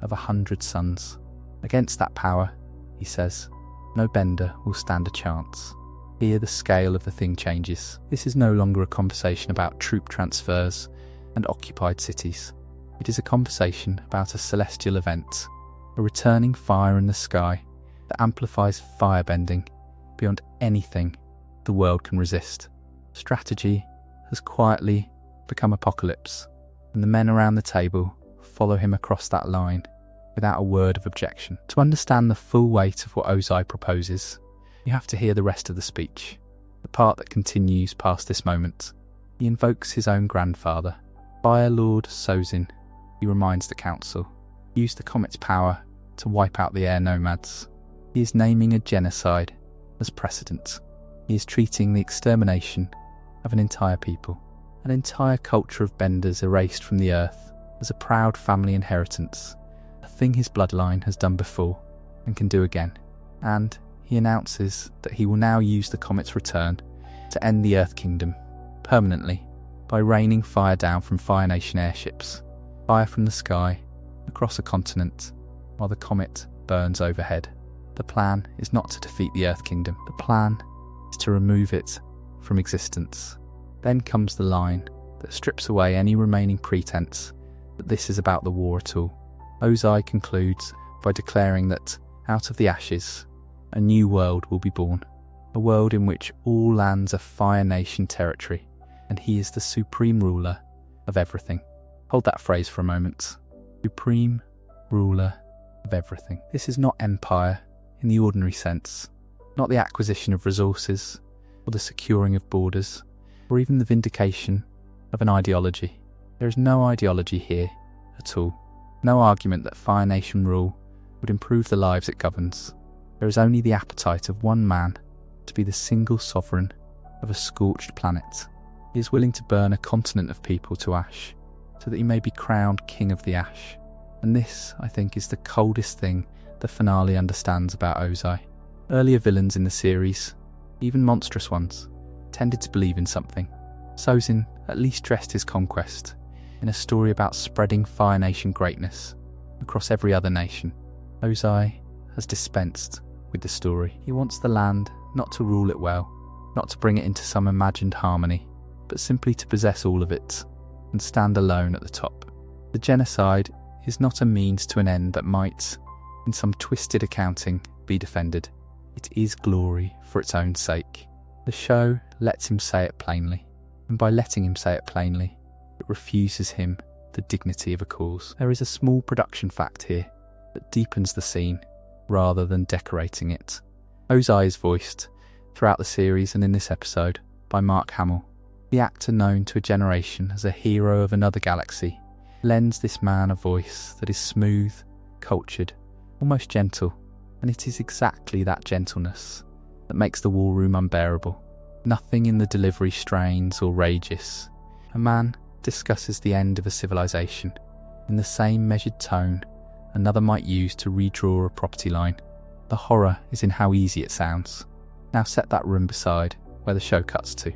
of 100 suns. Against that power, he says, no bender will stand a chance. Here the scale of the thing changes. This is no longer a conversation about troop transfers and occupied cities. It is a conversation about a celestial event, a returning fire in the sky that amplifies firebending beyond anything the world can resist. Strategy has quietly become apocalypse, and the men around the table follow him across that line without a word of objection. To understand the full weight of what Ozai proposes, you have to hear the rest of the speech, the part that continues past this moment. He invokes his own grandfather, Fire Lord Ozai. He reminds the council, used the comet's power to wipe out the air nomads. He is naming a genocide as precedent. He is treating the extermination of an entire people, an entire culture of benders erased from the earth, as a proud family inheritance, a thing his bloodline has done before and can do again. And he announces that he will now use the comet's return to end the Earth Kingdom permanently by raining fire down from Fire Nation airships, fire from the sky across a continent while the comet burns overhead. The plan is not to defeat the Earth Kingdom. The plan is to remove it from existence. Then comes the line that strips away any remaining pretense that this is about the war at all. Ozai concludes by declaring that out of the ashes, a new world will be born, a world in which all lands are Fire Nation territory, and he is the supreme ruler of everything. Hold that phrase for a moment. Supreme ruler of everything. This is not empire in the ordinary sense, not the acquisition of resources, or the securing of borders, or even the vindication of an ideology. There is no ideology here at all. No argument that Fire Nation rule would improve the lives it governs. There is only the appetite of one man to be the single sovereign of a scorched planet. He is willing to burn a continent of people to ash, so that he may be crowned king of the ash. And this, I think, is the coldest thing the finale understands about Ozai. Earlier villains in the series, even monstrous ones, tended to believe in something. Ozai at least dressed his conquest in a story about spreading Fire Nation greatness across every other nation. Ozai has dispensed with the story. He wants the land not to rule it well, not to bring it into some imagined harmony, but simply to possess all of it and stand alone at the top. The genocide is not a means to an end that might, in some twisted accounting, be defended. It is glory for its own sake. The show lets him say it plainly, and by letting him say it plainly, it refuses him the dignity of a cause. There is a small production fact here that deepens the scene rather than decorating it. Ozai is voiced throughout the series and in this episode by Mark Hamill, the actor known to a generation as a hero of another galaxy lends this man a voice that is smooth, cultured, almost gentle, and it is exactly that gentleness that makes the war room unbearable. Nothing in the delivery strains or rages. A man discusses the end of a civilization in the same measured tone another might use to redraw a property line. The horror is in how easy it sounds. Now set that room beside where the show cuts to,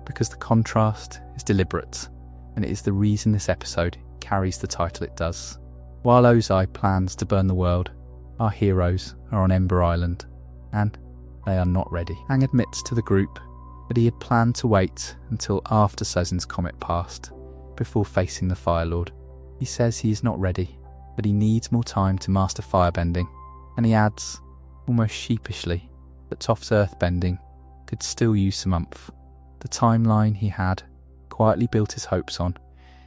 because the contrast is deliberate, and it is the reason this episode carries the title it does. While Ozai plans to burn the world, our heroes are on Ember Island, and they are not ready. Aang admits to the group that he had planned to wait until after Sozin's comet passed, before facing the Fire Lord. He says he is not ready, but he needs more time to master firebending, and he adds, almost sheepishly, that Toph's earthbending could still use some oomph. The timeline he had quietly built his hopes on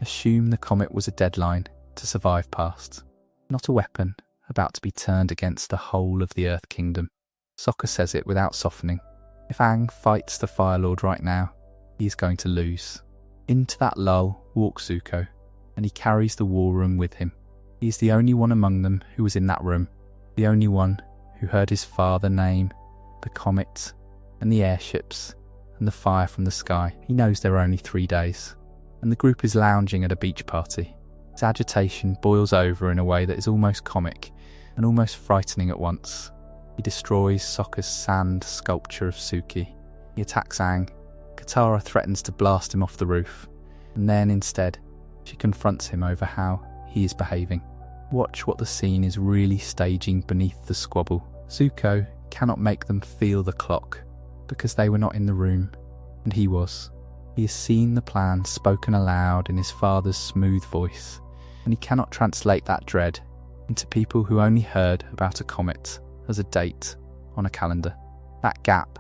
assumed the comet was a deadline to survive past, not a weapon about to be turned against the whole of the Earth Kingdom. Sokka says it without softening. If Aang fights the Fire Lord right now, he is going to lose. Into that lull walks Zuko, and he carries the war room with him. He is the only one among them who was in that room, the only one who heard his father name the comet and the airships and the fire from the sky. He knows there are only 3 days, and the group is lounging at a beach party. His agitation boils over in a way that is almost comic and almost frightening at once. He destroys Sokka's sand sculpture of Suki. He attacks Aang. Katara threatens to blast him off the roof, and then instead she confronts him over how he is behaving. Watch what the scene is really staging beneath the squabble. Zuko cannot make them feel the clock, because they were not in the room, and he was. He has seen the plan spoken aloud in his father's smooth voice, and he cannot translate that dread into people who only heard about a comet as a date on a calendar. That gap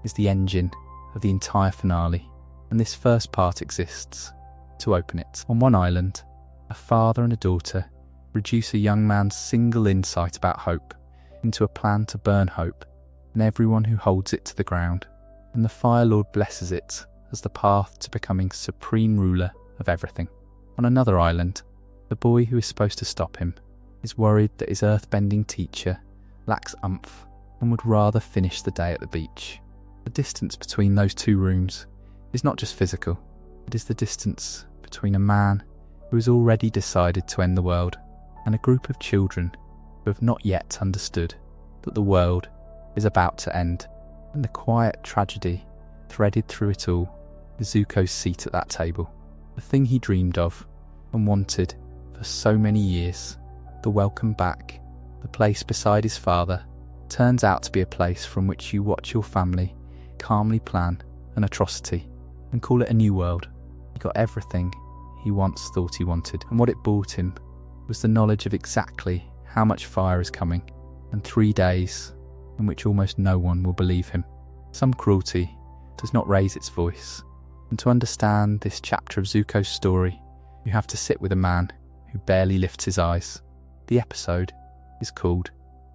is the engine of the entire finale, and this first part exists to open it. On one island, a father and a daughter reduce a young man's single insight about hope into a plan to burn hope and everyone who holds it to the ground, and the Fire Lord blesses it as the path to becoming supreme ruler of everything. On another island, the boy who is supposed to stop him is worried that his earthbending teacher lacks oomph and would rather finish the day at the beach. The distance between those two rooms is not just physical, it is the distance between a man who has already decided to end the world and a group of children who have not yet understood that the world is about to end. And the quiet tragedy threaded through it all is Zuko's seat at that table, the thing he dreamed of and wanted for so many years. The welcome back, the place beside his father, turns out to be a place from which you watch your family calmly plan an atrocity and call it a new world. He got everything he once thought he wanted, and what it brought him was the knowledge of exactly how much fire is coming, and 3 days in which almost no one will believe him. Some cruelty does not raise its voice, and to understand this chapter of Zuko's story, you have to sit with a man who barely lifts his eyes. The episode is called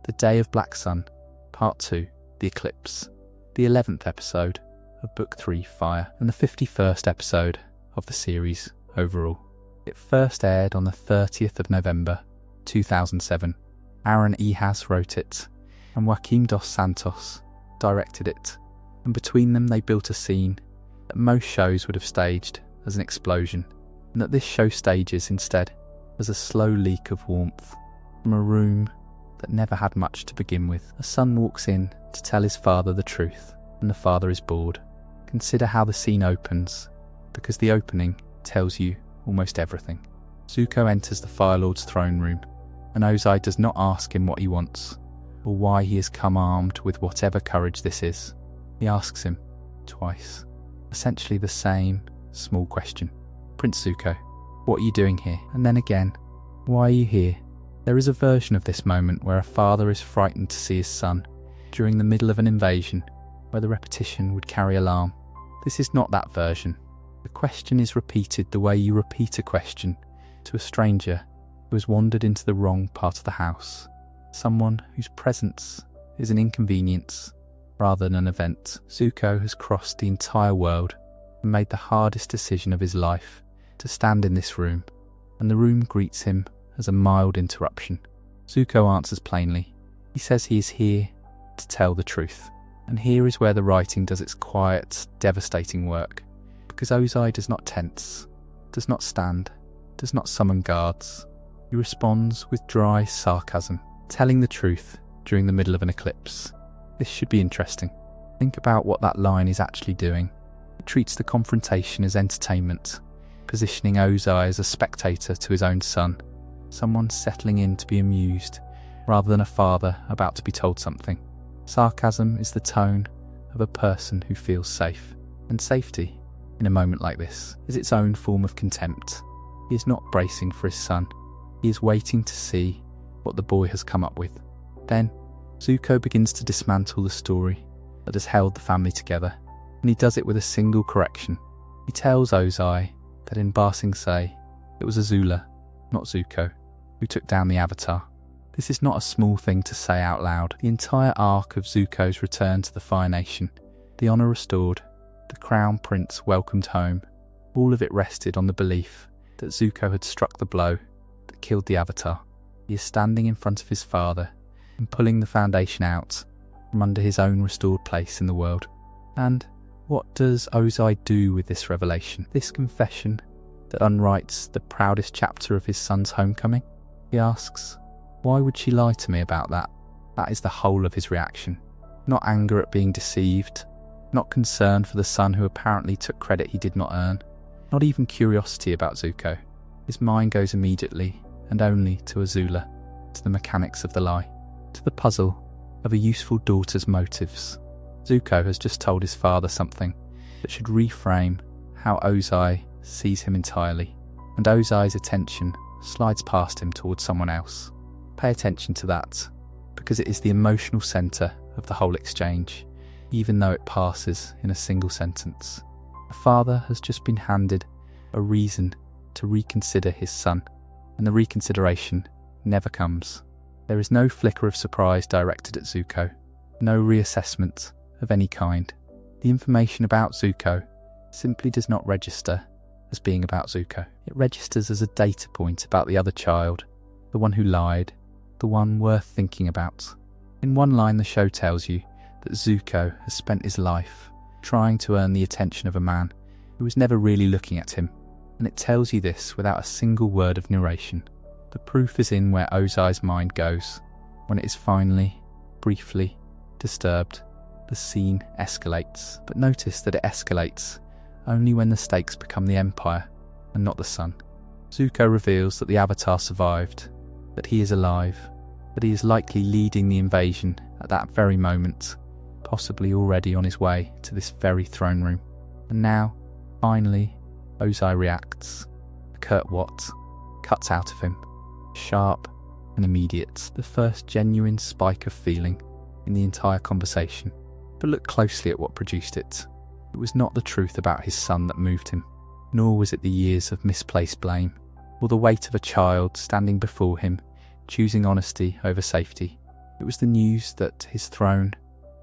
The Day of Black Sun, Part 2, The Eclipse, the 11th episode of Book 3, Fire, and the 51st episode of the series overall. It first aired on the 30th of November, 2007. Aaron Ehas wrote it, and Joaquim dos Santos directed it, and between them they built a scene that most shows would have staged as an explosion, and that this show stages instead as a slow leak of warmth from a room that never had much to begin with. A son walks in to tell his father the truth, and the father is bored. Consider how the scene opens, because the opening tells you almost everything. Zuko enters the Fire Lord's throne room, and Ozai does not ask him what he wants, or why he has come armed with whatever courage this is. He asks him, twice, essentially the same small question. Prince Zuko, what are you doing here? And then again, why are you here? There is a version of this moment where a father is frightened to see his son during the middle of an invasion, where the repetition would carry alarm. This is not that version. The question is repeated the way you repeat a question to a stranger who has wandered into the wrong part of the house, someone whose presence is an inconvenience rather than an event. Zuko has crossed the entire world and made the hardest decision of his life to stand in this room and the room greets him as a mild interruption. Zuko answers plainly. He says he is here to tell the truth. And here is where the writing does its quiet, devastating work. Because Ozai does not tense, does not stand, does not summon guards. He responds with dry sarcasm, telling the truth during the middle of an eclipse. This should be interesting. Think about what that line is actually doing. It treats the confrontation as entertainment, positioning Ozai as a spectator to his own son, someone settling in to be amused, rather than a father about to be told something. Sarcasm is the tone of a person who feels safe, and safety, in a moment like this, is its own form of contempt. He is not bracing for his son. He is waiting to see what the boy has come up with. Then, Zuko begins to dismantle the story that has held the family together, and he does it with a single correction. He tells Ozai that in Ba Sing Se, it was Azula, not Zuko, who took down the Avatar. This is not a small thing to say out loud. The entire arc of Zuko's return to the Fire Nation, the honour restored, the Crown Prince welcomed home, all of it rested on the belief that Zuko had struck the blow that killed the Avatar. He is standing in front of his father and pulling the foundation out from under his own restored place in the world. And what does Ozai do with this revelation, this confession that unwrites the proudest chapter of his son's homecoming? He asks, why would she lie to me about that? That is the whole of his reaction. Not anger at being deceived, not concern for the son who apparently took credit he did not earn, not even curiosity about Zuko. His mind goes immediately and only to Azula, to the mechanics of the lie, to the puzzle of a useful daughter's motives. Zuko has just told his father something that should reframe how Ozai sees him entirely, and Ozai's attention slides past him towards someone else. Pay attention to that, because it is the emotional centre of the whole exchange, even though it passes in a single sentence. A father has just been handed a reason to reconsider his son, and the reconsideration never comes. There is no flicker of surprise directed at Zuko, no reassessment of any kind. The information about Zuko simply does not register as being about Zuko. It registers as a data point about the other child, the one who lied, the one worth thinking about. In one line, the show tells you that Zuko has spent his life trying to earn the attention of a man who was never really looking at him, and it tells you this without a single word of narration. The proof is in where Ozai's mind goes. When it is finally, briefly, disturbed, the scene escalates. But notice that it escalates only when the stakes become the Empire and not the sun. Zuko reveals that the Avatar survived, that he is alive, that he is likely leading the invasion at that very moment, possibly already on his way to this very throne room. And now, finally, Ozai reacts. A curt what cuts out of him, sharp and immediate, the first genuine spike of feeling in the entire conversation. But look closely at what produced it. It was not the truth about his son that moved him, nor was it the years of misplaced blame, or the weight of a child standing before him, choosing honesty over safety. It was the news that his throne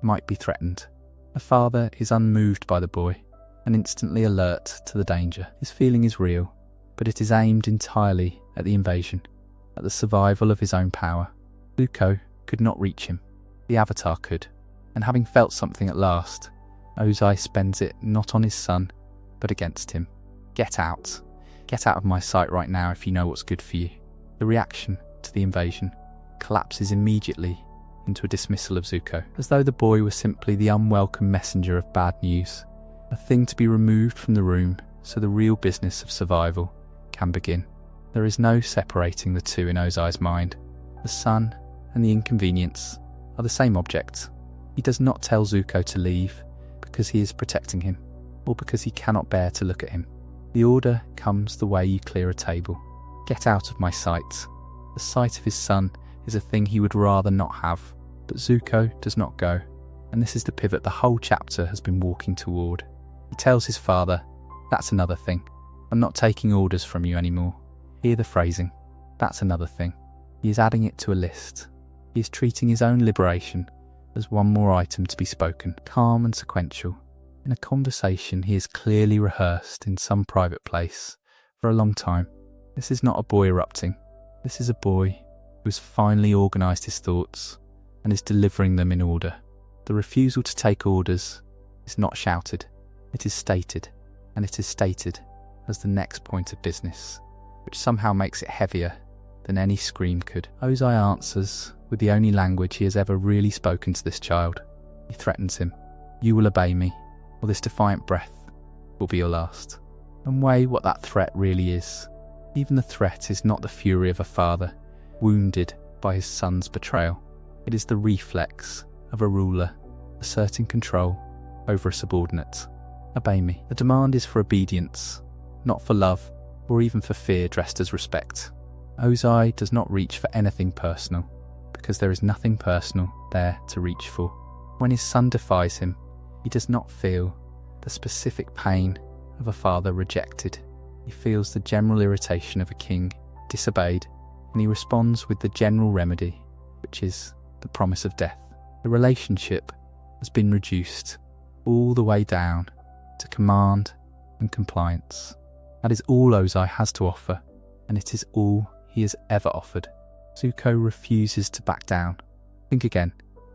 might be threatened. A father is unmoved by the boy, and instantly alert to the danger. His feeling is real, but it is aimed entirely at the invasion, at the survival of his own power. Zuko could not reach him. The Avatar could, and having felt something at last, Ozai spends it not on his son, but against him. Get out. Get out of my sight right now if you know what's good for you. The reaction to the invasion collapses immediately into a dismissal of Zuko, as though the boy was simply the unwelcome messenger of bad news, a thing to be removed from the room so the real business of survival can begin. There is no separating the two in Ozai's mind. The sun and the inconvenience are the same object. He does not tell Zuko to leave because he is protecting him, or because he cannot bear to look at him. The order comes the way you clear a table. Get out of my sight. The sight of his son is a thing he would rather not have, but Zuko does not go, and this is the pivot the whole chapter has been walking toward. He tells his father, that's another thing. I'm not taking orders from you anymore. Hear the phrasing. That's another thing. He is adding it to a list. He is treating his own liberation as one more item to be spoken, calm and sequential. In a conversation he has clearly rehearsed in some private place for a long time. This is not a boy erupting. This is a boy who has finally organised his thoughts and is delivering them in order. The refusal to take orders is not shouted, it is stated, and it is stated as the next point of business, which somehow makes it heavier than any scream could. Ozai answers with the only language he has ever really spoken to this child. He threatens him. You will obey me, or this defiant breath will be your last. And weigh what that threat really is. Even the threat is not the fury of a father wounded by his son's betrayal. It is the reflex of a ruler asserting control over a subordinate. Obey me. The demand is for obedience, not for love or even for fear dressed as respect. Ozai does not reach for anything personal, because there is nothing personal there to reach for. When his son defies him, he does not feel the specific pain of a father rejected. He feels the general irritation of a king disobeyed, and he responds with the general remedy, which is the promise of death. The relationship has been reduced all the way down to command and compliance. That is all Ozai has to offer, and it is all he has ever offered. Zuko refuses to back down. Think again.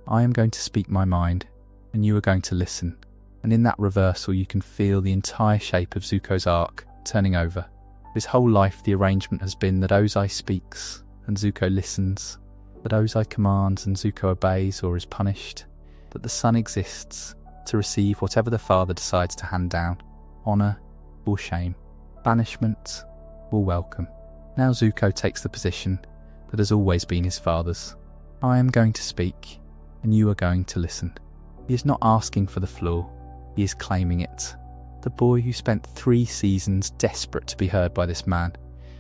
I am going to speak my mind, and you are going to listen. And in that reversal you can feel the entire shape of Zuko's arc turning over. His whole life the arrangement has been that Ozai speaks and Zuko listens, that Ozai commands and Zuko obeys or is punished, that the son exists to receive whatever the father decides to hand down, honour or shame, banishment or welcome. Now Zuko takes the position that has always been his father's. I am going to speak, and you are going to listen. He is not asking for the floor, he is claiming it. The boy who spent 3 seasons desperate to be heard by this man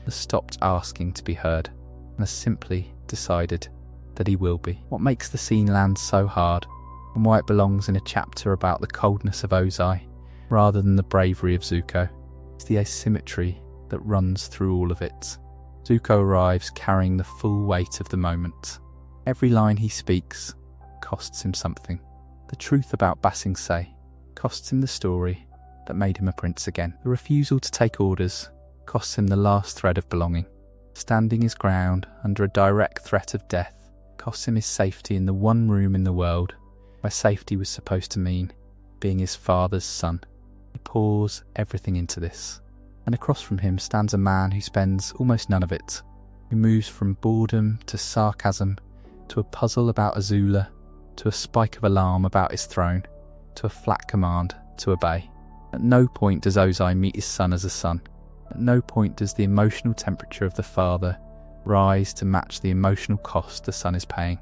has stopped asking to be heard, and has simply decided that he will be. What makes the scene land so hard, and why it belongs in a chapter about the coldness of Ozai, rather than the bravery of Zuko, is the asymmetry that runs through all of it. Zuko arrives carrying the full weight of the moment. Every line he speaks costs him something. The truth about Ba Sing Se costs him the story that made him a prince again. The refusal to take orders costs him the last thread of belonging. Standing his ground under a direct threat of death costs him his safety in the one room in the world where safety was supposed to mean being his father's son. He pours everything into this. And across from him stands a man who spends almost none of it, who moves from boredom to sarcasm, to a puzzle about Azula, to a spike of alarm about his throne, to a flat command to obey. At no point does Ozai meet his son as a son. At no point does the emotional temperature of the father rise to match the emotional cost the son is paying.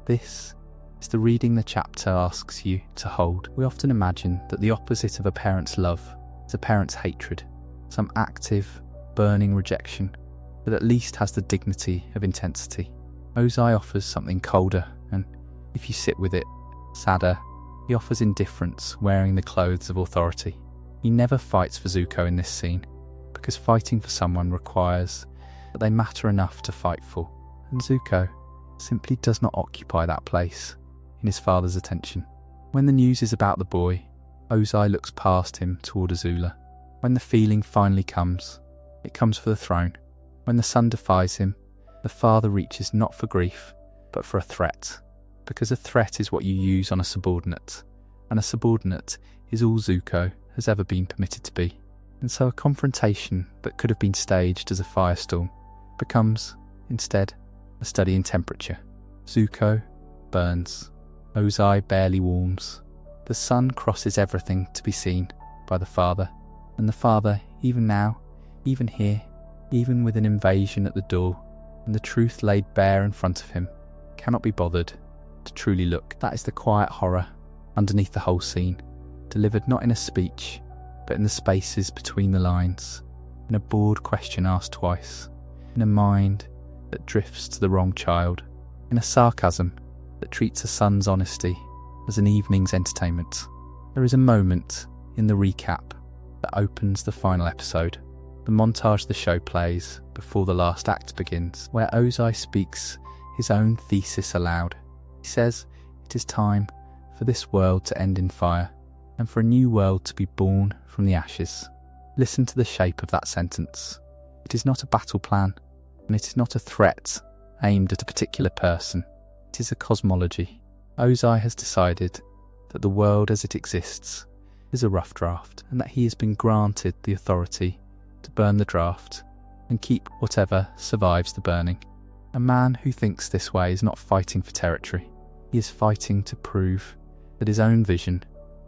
This is the reading the chapter asks you to hold. We often imagine that the opposite of a parent's love is a parent's hatred, some active, burning rejection that at least has the dignity of intensity. Ozai offers something colder, and if you sit with it, sadder. He offers indifference, wearing the clothes of authority. He never fights for Zuko in this scene, because fighting for someone requires that they matter enough to fight for, and Zuko simply does not occupy that place in his father's attention. When the news is about the boy, Ozai looks past him toward Azula. When the feeling finally comes, it comes for the throne. When the son defies him, the father reaches not for grief, but for a threat. Because a threat is what you use on a subordinate, and a subordinate is all Zuko has ever been permitted to be. And so a confrontation that could have been staged as a firestorm becomes, instead, a study in temperature. Zuko burns. Ozai barely warms. The son crosses everything to be seen by the father. And the father, even now, even here, even with an invasion at the door, and the truth laid bare in front of him, cannot be bothered to truly look. That is the quiet horror underneath the whole scene, delivered not in a speech, but in the spaces between the lines, in a bored question asked twice, in a mind that drifts to the wrong child, in a sarcasm that treats a son's honesty as an evening's entertainment. There is a moment in the recap that opens the final episode, the montage the show plays before the last act begins, where Ozai speaks his own thesis aloud. He says it is time for this world to end in fire, and for a new world to be born from the ashes. Listen to the shape of that sentence. It is not a battle plan, and it is not a threat aimed at a particular person. It is a cosmology. Ozai has decided that the world as it exists is a rough draft, and that he has been granted the authority to burn the draft and keep whatever survives the burning. A man who thinks this way is not fighting for territory. He is fighting to prove that his own vision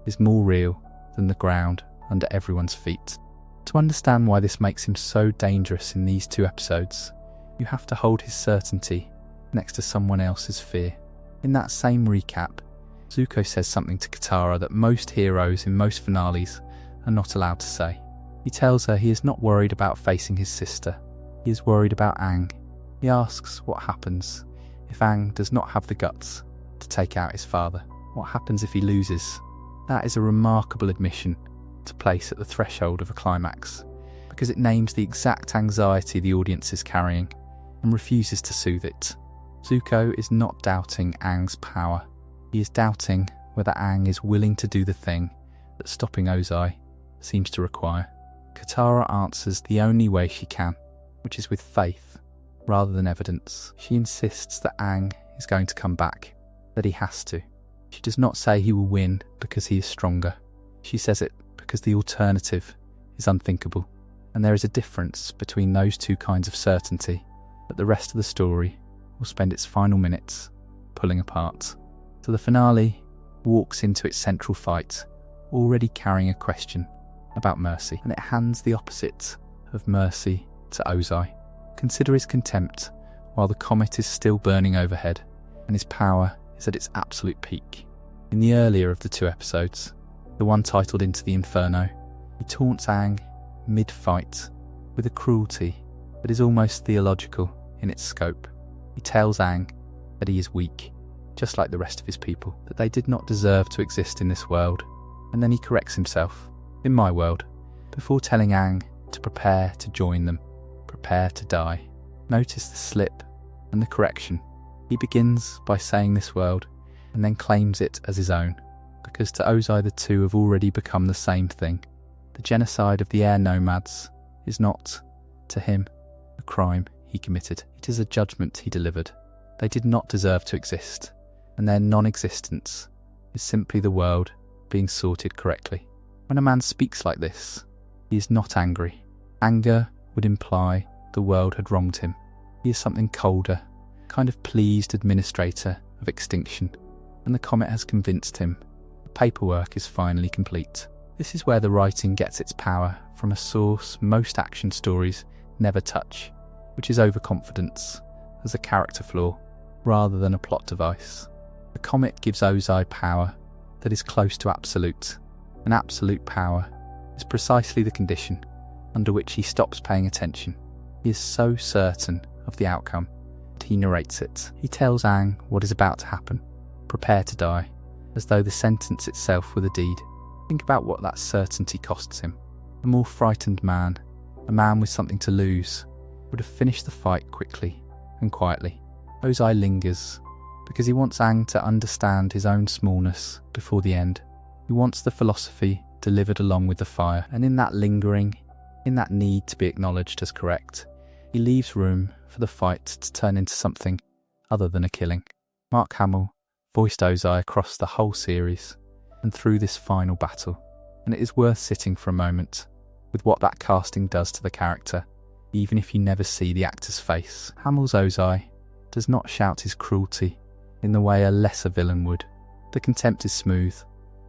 is more real than the ground under everyone's feet. To understand why this makes him so dangerous in these 2 episodes, you have to hold his certainty next to someone else's fear. In that same recap, Zuko says something to Katara that most heroes in most finales are not allowed to say. He tells her he is not worried about facing his sister. He is worried about Aang. He asks what happens if Aang does not have the guts to take out his father. What happens if he loses? That is a remarkable admission to place at the threshold of a climax, because it names the exact anxiety the audience is carrying and refuses to soothe it. Zuko is not doubting Aang's power. He is doubting whether Aang is willing to do the thing that stopping Ozai seems to require. Katara answers the only way she can, which is with faith rather than evidence. She insists that Aang is going to come back, that he has to. She does not say he will win because he is stronger. She says it because the alternative is unthinkable, and there is a difference between those 2 kinds of certainty that the rest of the story will spend its final minutes pulling apart. So the finale walks into its central fight already carrying a question about mercy, and it hands the opposite of mercy to Ozai. Consider his contempt while the comet is still burning overhead and his power is at its absolute peak. In the earlier of the 2 episodes, the one titled Into the Inferno, he taunts Aang mid-fight with a cruelty that is almost theological in its scope. He tells Aang that he is weak, just like the rest of his people, that they did not deserve to exist in this world, and then he corrects himself, in my world, before telling Aang to prepare to join them, prepare to die. Notice the slip and the correction. He begins by saying this world, and then claims it as his own, because to Ozai the 2 have already become the same thing. The genocide of the air nomads is not, to him, a crime he committed. It is a judgment he delivered. They did not deserve to exist, and their non-existence is simply the world being sorted correctly. When a man speaks like this, he is not angry. Anger would imply the world had wronged him. He is something colder, kind of pleased administrator of extinction, and the comet has convinced him the paperwork is finally complete. This is where the writing gets its power from a source most action stories never touch, which is overconfidence as a character flaw rather than a plot device. The comet gives Ozai power that is close to absolute, and absolute power is precisely the condition under which he stops paying attention. He is so certain of the outcome that he narrates it. He tells Aang what is about to happen, prepare to die, as though the sentence itself were the deed. Think about what that certainty costs him. A more frightened man, a man with something to lose, would have finished the fight quickly and quietly. Ozai lingers because he wants Aang to understand his own smallness before the end. He wants the philosophy delivered along with the fire, and in that lingering, in that need to be acknowledged as correct, he leaves room for the fight to turn into something other than a killing. Mark Hamill voiced Ozai across the whole series and through this final battle, and it is worth sitting for a moment with what that casting does to the character, even if you never see the actor's face. Hamill's Ozai does not shout his cruelty in the way a lesser villain would. The contempt is smooth,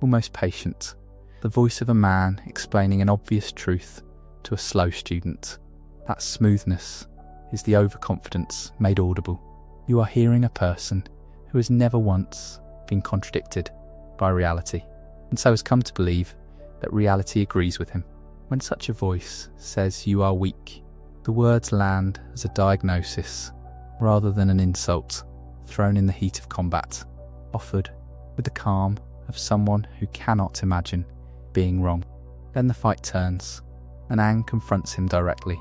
almost patient, the voice of a man explaining an obvious truth to a slow student. That smoothness is the overconfidence made audible. You are hearing a person who has never once been contradicted by reality, and so has come to believe that reality agrees with him. When such a voice says you are weak, the words land as a diagnosis rather than an insult thrown in the heat of combat, offered with the calm of someone who cannot imagine being wrong. Then the fight turns, and Aang confronts him directly,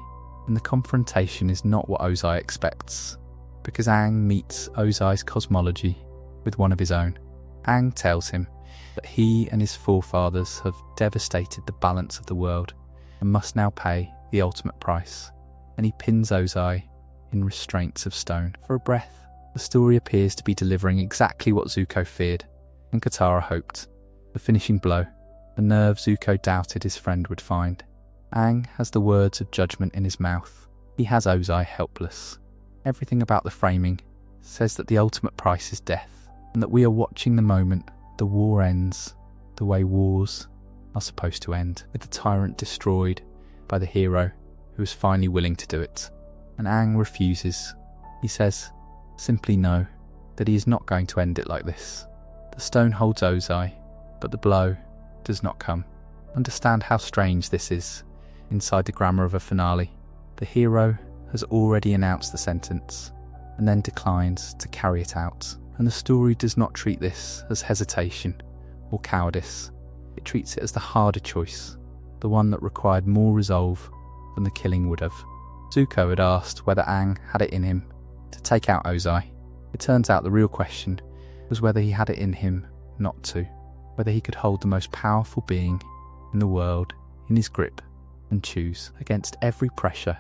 and the confrontation is not what Ozai expects, because Aang meets Ozai's cosmology with one of his own. Aang tells him that he and his forefathers have devastated the balance of the world and must now pay the ultimate price, and he pins Ozai in restraints of stone. For a breath, the story appears to be delivering exactly what Zuko feared and Katara hoped. The finishing blow, the nerve Zuko doubted his friend would find. Aang has the words of judgment in his mouth. He has Ozai helpless. Everything about the framing says that the ultimate price is death, and that we are watching the moment the war ends the way wars are supposed to end, with the tyrant destroyed by the hero who is finally willing to do it. And Aang refuses. He says simply no, that he is not going to end it like this. The stone holds Ozai, but the blow does not come. Understand how strange this is inside the grammar of a finale. The hero has already announced the sentence and then declines to carry it out. And the story does not treat this as hesitation or cowardice. It treats it as the harder choice, the one that required more resolve than the killing would have. Zuko had asked whether Aang had it in him to take out Ozai. It turns out the real question was whether he had it in him not to, whether he could hold the most powerful being in the world in his grip and choose, against every pressure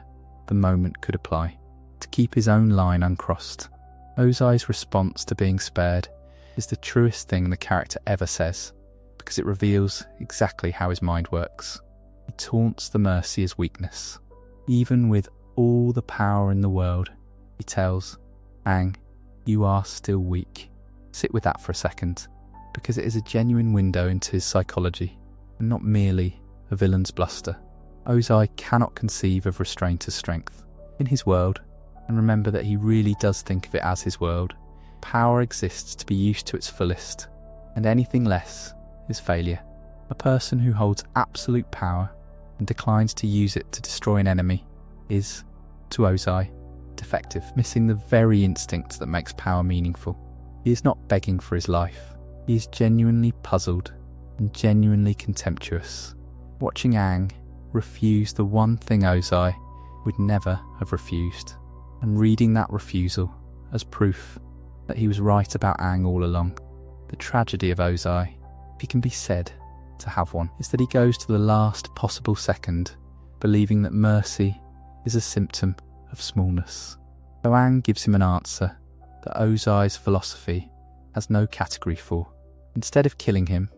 the moment could apply, to keep his own line uncrossed. Ozai's response to being spared is the truest thing the character ever says, because it reveals exactly how his mind works. He taunts the mercy as weakness. Even with all the power in the world, he tells Aang, "You are still weak." Sit with that for a second, because it is a genuine window into his psychology, and not merely a villain's bluster. Ozai cannot conceive of restraint as strength. In his world, and remember that he really does think of it as his world, power exists to be used to its fullest, and anything less is failure. A person who holds absolute power and declines to use it to destroy an enemy is, to Ozai, defective, missing the very instinct that makes power meaningful. He is not begging for his life. He is genuinely puzzled and genuinely contemptuous. Watching Aang refuse the one thing Ozai would never have refused, and reading that refusal as proof that he was right about Aang all along. The tragedy of Ozai, if he can be said to have one, is that he goes to the last possible second believing that mercy is a symptom of smallness. So Aang gives him an answer that Ozai's philosophy has no category for. Instead of killing him,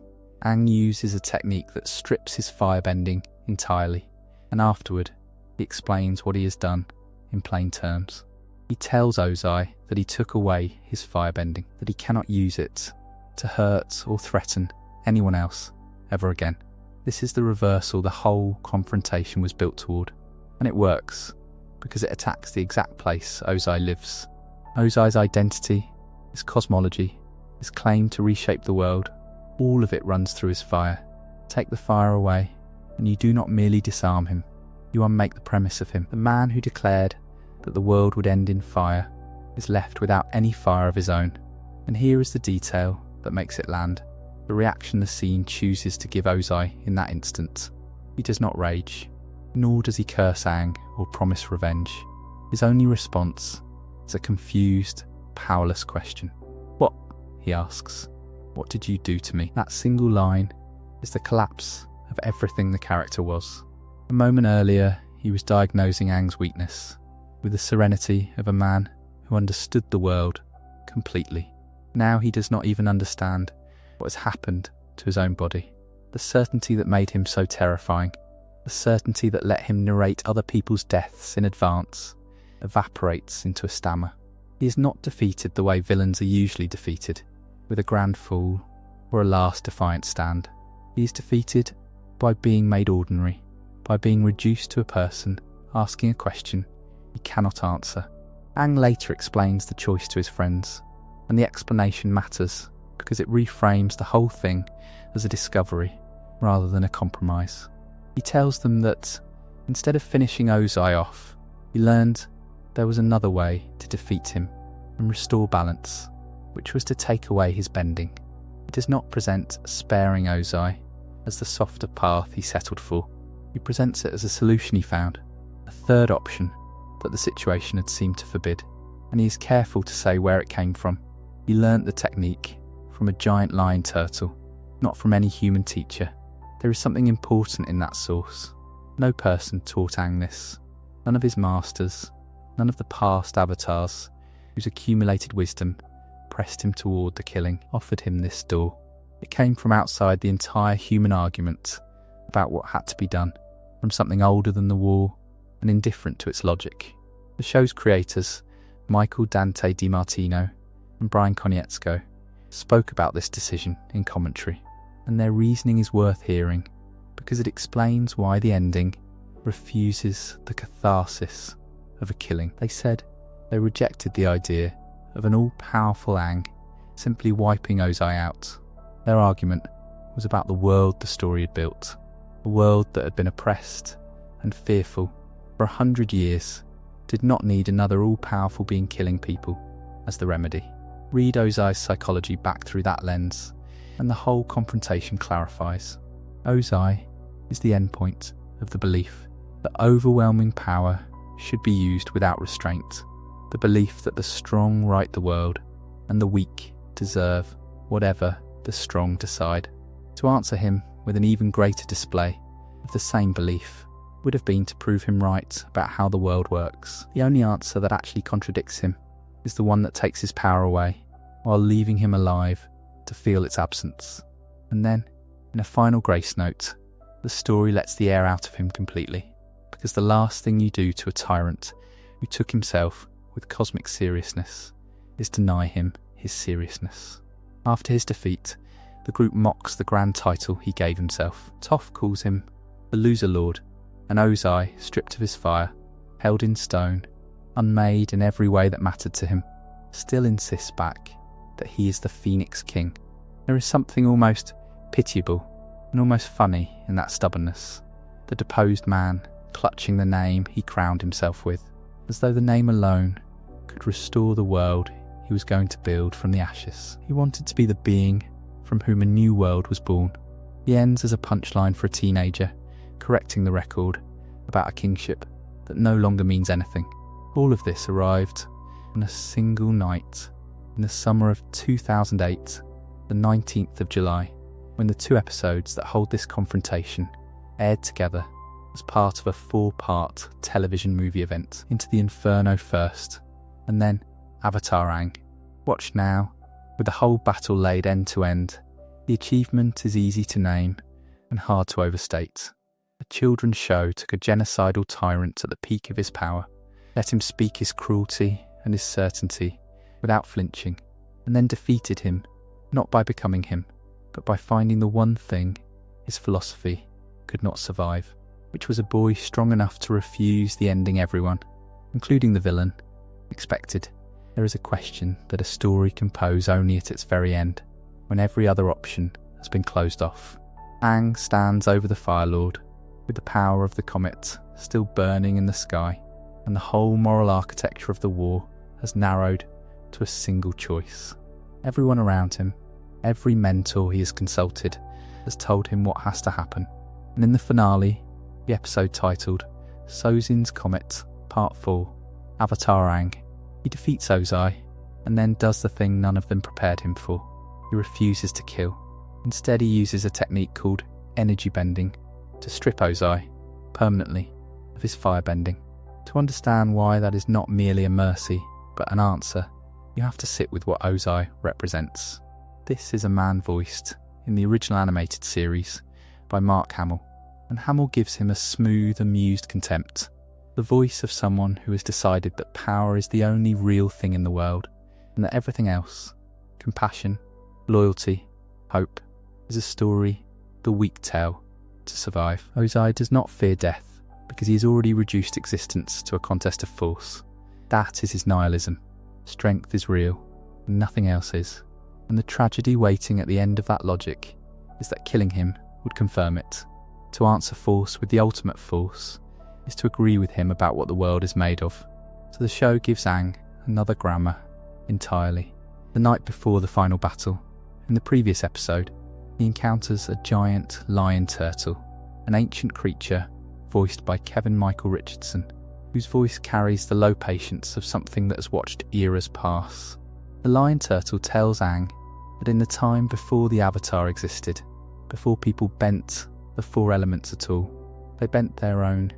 Aang uses a technique that strips his firebending entirely, and afterward he explains what he has done in plain terms. He tells Ozai that he took away his firebending, that he cannot use it to hurt or threaten anyone else ever again. This is the reversal the whole confrontation was built toward, and it works because it attacks the exact place Ozai lives. Ozai's identity, his cosmology, his claim to reshape the world, all of it runs through his fire. Take the fire away, and you do not merely disarm him, you unmake the premise of him. The man who declared that the world would end in fire is left without any fire of his own. And here is the detail that makes it land, the reaction the scene chooses to give Ozai in that instant. He does not rage, nor does he curse Aang or promise revenge. His only response is a confused, powerless question. "What?" he asks. "What did you do to me?" That single line is the collapse of everything the character was. A moment earlier, he was diagnosing Aang's weakness with the serenity of a man who understood the world completely. Now he does not even understand what has happened to his own body. The certainty that made him so terrifying, the certainty that let him narrate other people's deaths in advance, evaporates into a stammer. He is not defeated the way villains are usually defeated, with a grand fall or a last defiant stand. He is defeated by being made ordinary, by being reduced to a person asking a question he cannot answer. Aang later explains the choice to his friends, and the explanation matters because it reframes the whole thing as a discovery rather than a compromise. He tells them that instead of finishing Ozai off, he learned there was another way to defeat him and restore balance, which was to take away his bending. He does not present sparing Ozai as the softer path he settled for. He presents it as a solution he found, a third option that the situation had seemed to forbid, and he is careful to say where it came from. He learnt the technique from a giant lion turtle, not from any human teacher. There is something important in that source. No person taught Aang this. None of his masters, none of the past avatars whose accumulated wisdom pressed him toward the killing, offered him this door. It came from outside the entire human argument about what had to be done, from something older than the war and indifferent to its logic. The show's creators, Michael Dante DiMartino and Brian Konietzko, spoke about this decision in commentary, and their reasoning is worth hearing because it explains why the ending refuses the catharsis of a killing. They said they rejected the idea of an all-powerful Aang simply wiping Ozai out. Their argument was about the world the story had built, a world that had been oppressed and fearful for 100 years, did not need another all-powerful being killing people as the remedy. Read Ozai's psychology back through that lens, and the whole confrontation clarifies. Ozai is the endpoint of the belief that overwhelming power should be used without restraint, the belief that the strong right the world and the weak deserve whatever the strong decide. To answer him with an even greater display of the same belief would have been to prove him right about how the world works. The only answer that actually contradicts him is the one that takes his power away while leaving him alive to feel its absence. And then, in a final grace note, the story lets the air out of him completely, because the last thing you do to a tyrant who took himself with cosmic seriousness is deny him his seriousness. After his defeat, the group mocks the grand title he gave himself. Toph calls him the Loser Lord, and Ozai, stripped of his fire, held in stone, unmade in every way that mattered to him, still insists back that he is the Phoenix King. There is something almost pitiable and almost funny in that stubbornness, the deposed man clutching the name he crowned himself with, as though the name alone could restore the world he was going to build from the ashes. He wanted to be the being from whom a new world was born. He ends as a punchline for a teenager, correcting the record about a kingship that no longer means anything. All of this arrived on a single night in the summer of 2008, the 19th of July, when the 2 episodes that hold this confrontation aired together as part of a 4-part television movie event, Into the Inferno first, and then Avatar Aang. Watch now, with the whole battle laid end to end. The achievement is easy to name and hard to overstate. A children's show took a genocidal tyrant at the peak of his power, let him speak his cruelty and his certainty without flinching, and then defeated him, not by becoming him, but by finding the one thing his philosophy could not survive, which was a boy strong enough to refuse the ending everyone, including the villain, expected. There is a question that a story can pose only at its very end, when every other option has been closed off. Aang stands over the Fire Lord, with the power of the comet still burning in the sky, and the whole moral architecture of the war has narrowed to a single choice. Everyone around him, every mentor he has consulted, has told him what has to happen. And in the finale, the episode titled Sozin's Comet, Part 4, Avatar Aang, he defeats Ozai, and then does the thing none of them prepared him for. He refuses to kill. Instead, he uses a technique called energy bending to strip Ozai, permanently, of his fire bending. To understand why that is not merely a mercy, but an answer, you have to sit with what Ozai represents. This is a man voiced, in the original animated series, by Mark Hamill, and Hamill gives him a smooth, amused contempt, the voice of someone who has decided that power is the only real thing in the world, and that everything else, compassion, loyalty, hope, is a story the weak tell to survive. Ozai does not fear death, because he has already reduced existence to a contest of force. That is his nihilism. Strength is real, and nothing else is. And the tragedy waiting at the end of that logic is that killing him would confirm it. To answer force with the ultimate force is to agree with him about what the world is made of. So the show gives Aang another grammar entirely. The night before the final battle, in the previous episode, he encounters a giant lion turtle, an ancient creature voiced by Kevin Michael Richardson, whose voice carries the low patience of something that has watched eras pass. The lion turtle tells Aang that in the time before the Avatar existed, before people bent the 4 elements at all, they bent their own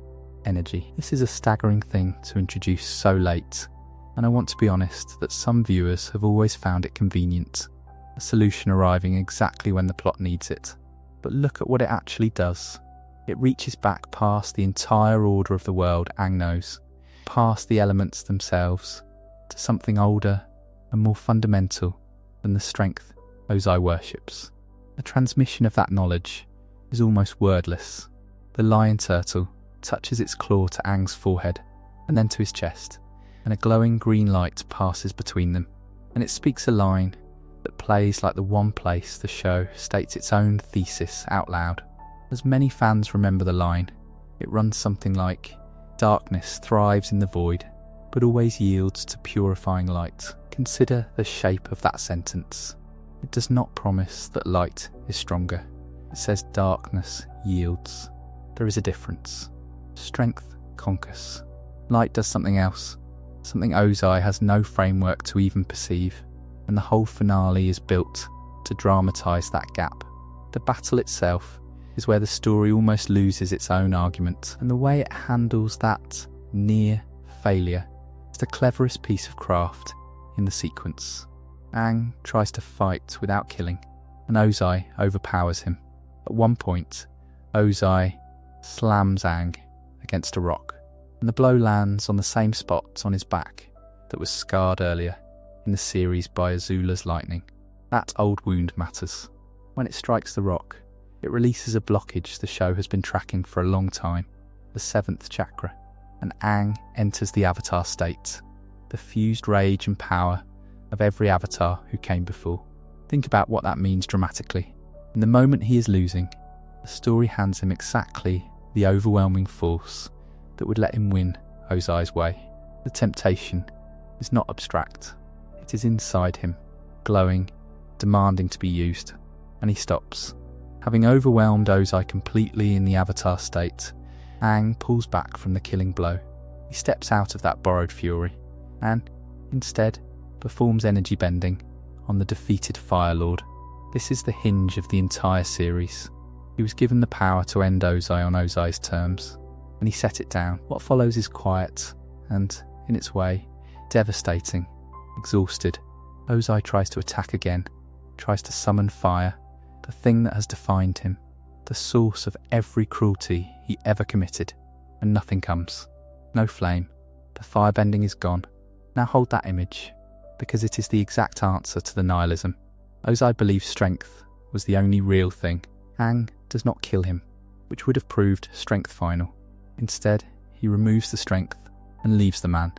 energy. This is a staggering thing to introduce so late, and I want to be honest that some viewers have always found it convenient, a solution arriving exactly when the plot needs it. But look at what it actually does. It reaches back past the entire order of the world Aang knows, past the elements themselves, to something older and more fundamental than the strength Ozai worships. The transmission of that knowledge is almost wordless. The lion turtle touches its claw to Aang's forehead and then to his chest, and a glowing green light passes between them, and it speaks a line that plays like the one place the show states its own thesis out loud. As many fans remember the line, it runs something like, "Darkness thrives in the void, but always yields to purifying light." Consider the shape of that sentence. It does not promise that light is stronger. It says darkness yields. There is a difference. Strength conquers. Light does something else, something Ozai has no framework to even perceive, and the whole finale is built to dramatise that gap. The battle itself is where the story almost loses its own argument, and the way it handles that near failure is the cleverest piece of craft in the sequence. Aang tries to fight without killing, and Ozai overpowers him. At one point, Ozai slams Aang against a rock, and the blow lands on the same spot on his back that was scarred earlier in the series by Azula's lightning. That old wound matters. When it strikes the rock, it releases a blockage the show has been tracking for a long time, the 7th chakra, and Aang enters the Avatar state, the fused rage and power of every Avatar who came before. Think about what that means dramatically. In the moment he is losing, the story hands him exactly the overwhelming force that would let him win Ozai's way. The temptation is not abstract. It is inside him, glowing, demanding to be used, and he stops. Having overwhelmed Ozai completely in the Avatar state, Aang pulls back from the killing blow. He steps out of that borrowed fury, and, instead, performs energy bending on the defeated Fire Lord. This is the hinge of the entire series. He was given the power to end Ozai on Ozai's terms, and he set it down. What follows is quiet and, in its way, devastating. Exhausted, Ozai tries to attack again, tries to summon fire, the thing that has defined him, the source of every cruelty he ever committed, and nothing comes. No flame. The firebending is gone. Now hold that image, because it is the exact answer to the nihilism. Ozai believes strength was the only real thing. Aang does not kill him, which would have proved strength final. Instead, he removes the strength and leaves the man.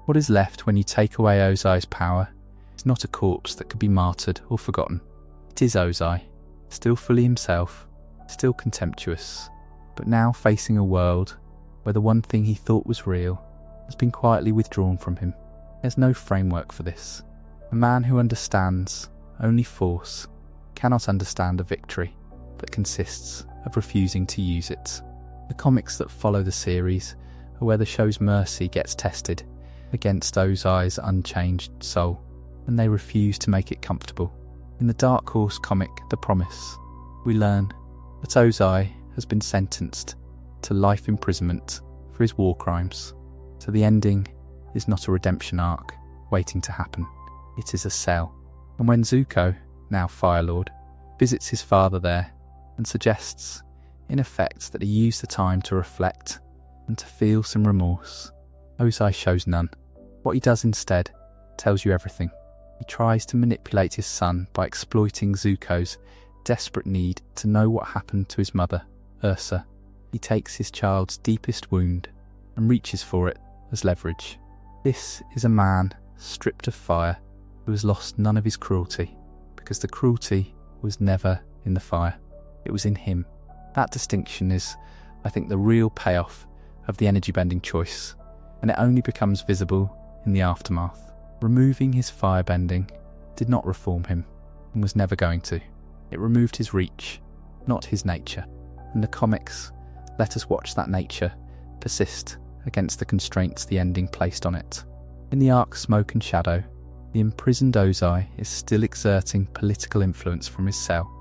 What is left when you take away Ozai's power is not a corpse that could be martyred or forgotten. It is Ozai, still fully himself, still contemptuous, but now facing a world where the one thing he thought was real has been quietly withdrawn from him. There's no framework for this. A man who understands only force cannot understand a victory that consists of refusing to use it. The comics that follow the series are where the show's mercy gets tested against Ozai's unchanged soul, and they refuse to make it comfortable. In the Dark Horse comic The Promise, we learn that Ozai has been sentenced to life imprisonment for his war crimes, so the ending is not a redemption arc waiting to happen. It is a cell. And when Zuko, now Fire Lord, visits his father there and suggests, in effect, that he use the time to reflect and to feel some remorse, Ozai shows none. What he does instead tells you everything. He tries to manipulate his son by exploiting Zuko's desperate need to know what happened to his mother, Ursa. He takes his child's deepest wound and reaches for it as leverage. This is a man stripped of fire who has lost none of his cruelty, because the cruelty was never in the fire. It was in him. That distinction is, I think, the real payoff of the energy bending choice, and it only becomes visible in the aftermath. Removing his firebending did not reform him, and was never going to. It removed his reach, not his nature, and the comics let us watch that nature persist against the constraints the ending placed on it. In the arc Smoke and Shadow, the imprisoned Ozai is still exerting political influence from his cell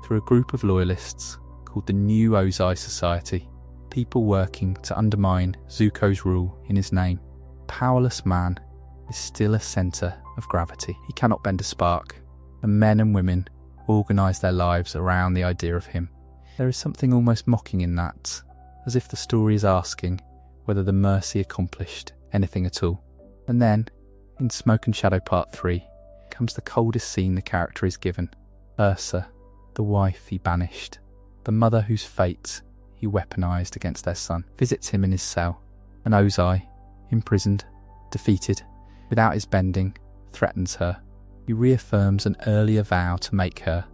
through a group of loyalists called the New Ozai Society, people working to undermine Zuko's rule in his name. Powerless man is still a centre of gravity. He cannot bend a spark, and men and women organise their lives around the idea of him. There is something almost mocking in that, as if the story is asking whether the mercy accomplished anything at all. And then, in Smoke and Shadow Part 3, comes the coldest scene the character is given. Ursa, the wife he banished, the mother whose fate he weaponised against their son, visits him in his cell, and Ozai, imprisoned, defeated, without his bending, threatens her. He reaffirms an earlier vow to make her,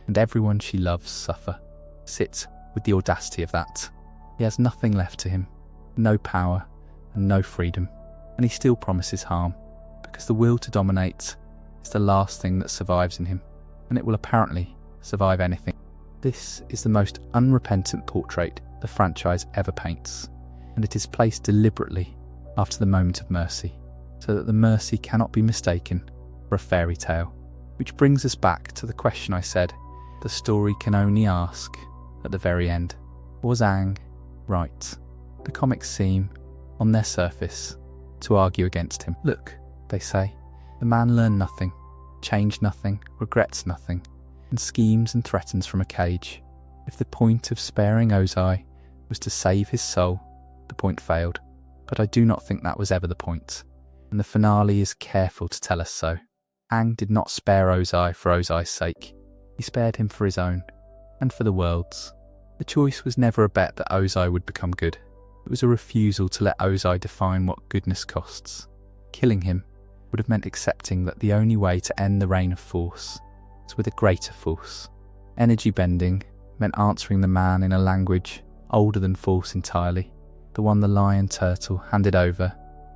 and everyone she loves, suffer. Sit with the audacity of that. He has nothing left to him, no power and no freedom, and he still promises harm, because the will to dominate is the last thing that survives in him, and it will apparently survive anything. This is the most unrepentant portrait the franchise ever paints, and it is placed deliberately after the moment of mercy, so that the mercy cannot be mistaken for a fairy tale. Which brings us back to the question I said the story can only ask at the very end. Was Aang right? The comics seem, on their surface, to argue against him. Look, they say, the man learned nothing, changed nothing, regrets nothing, and schemes and threatens from a cage. If the point of sparing Ozai was to save his soul, the point failed. But I do not think that was ever the point, and the finale is careful to tell us so. Aang did not spare Ozai for Ozai's sake. He spared him for his own, and for the world's. The choice was never a bet that Ozai would become good. It was a refusal to let Ozai define what goodness costs. Killing him would have meant accepting that the only way to end the reign of force was with a greater force. Energy bending meant answering the man in a language older than force entirely, the one the lion turtle handed over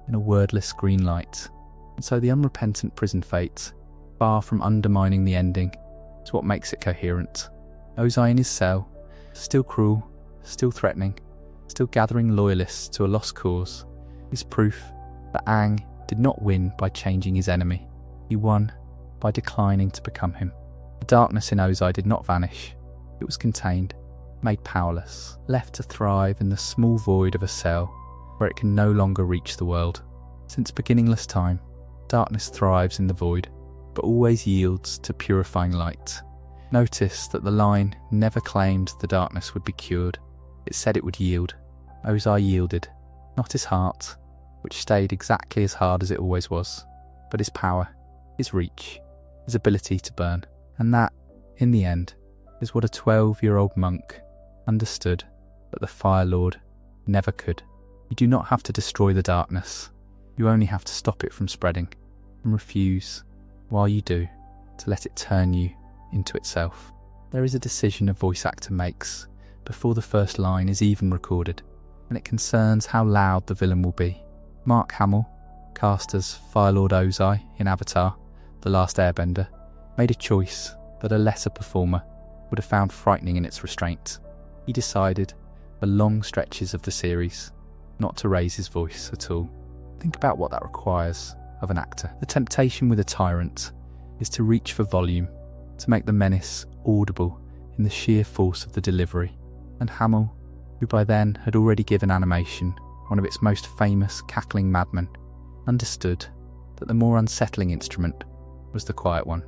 in a wordless green light. And so the unrepentant prison fate, far from undermining the ending, is what makes it coherent. Ozai in his cell, still cruel, still threatening, still gathering loyalists to a lost cause, is proof that Aang did not win by changing his enemy. He won by declining to become him. The darkness in Ozai did not vanish. It was contained, made powerless, left to thrive in the small void of a cell where it can no longer reach the world. Since beginningless time, darkness thrives in the void, but always yields to purifying light. Notice that the line never claimed the darkness would be cured. It said it would yield. Ozai yielded, not his heart, which stayed exactly as hard as it always was, but his power, his reach, his ability to burn. And that, in the end, is what a 12-year-old monk understood that the Fire Lord never could. You do not have to destroy the darkness. You only have to stop it from spreading, and refuse, while you do, to let it turn you into itself. There is a decision a voice actor makes before the first line is even recorded, and it concerns how loud the villain will be. Mark Hamill, cast as Fire Lord Ozai in Avatar, The Last Airbender, made a choice that a lesser performer would have found frightening in its restraint. He decided, for long stretches of the series, not to raise his voice at all. Think about what that requires of an actor. The temptation with a tyrant is to reach for volume, to make the menace audible in the sheer force of the delivery. And Hamill, who by then had already given animation one of its most famous cackling madmen, understood that the more unsettling instrument was the quiet one.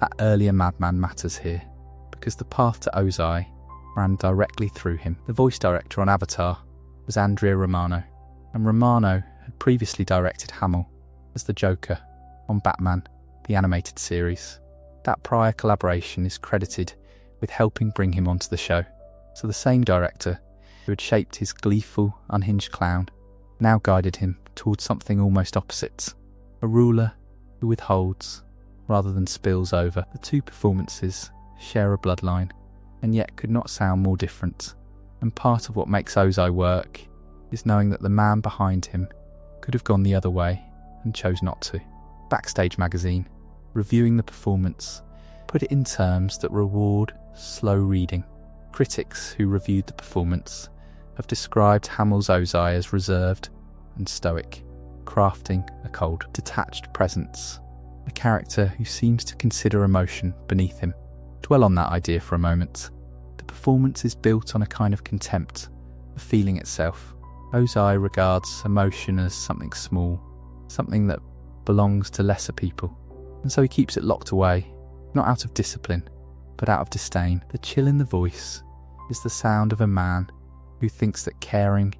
That earlier madman matters here, because the path to Ozai ran directly through him. The voice director on Avatar was Andrea Romano, and Romano had previously directed Hamill as the Joker on Batman, the animated series. That prior collaboration is credited with helping bring him onto the show, so the same director who had shaped his gleeful, unhinged clown now guided him towards something almost opposite, a ruler who withholds rather than spills over. The two performances share a bloodline, and yet could not sound more different, and part of what makes Ozai work is knowing that the man behind him could have gone the other way and chose not to. Backstage Magazine, reviewing the performance, put it in terms that reward slow reading. Critics who reviewed the performance have described Hamill's Ozai as reserved and stoic, crafting a cold, detached presence, a character who seems to consider emotion beneath him. Dwell on that idea for a moment. The performance is built on a kind of contempt the feeling itself. Ozai regards emotion as something small, something that belongs to lesser people, and so he keeps it locked away, not out of discipline, but out of disdain. The chill in the voice is the sound of a man who thinks that caring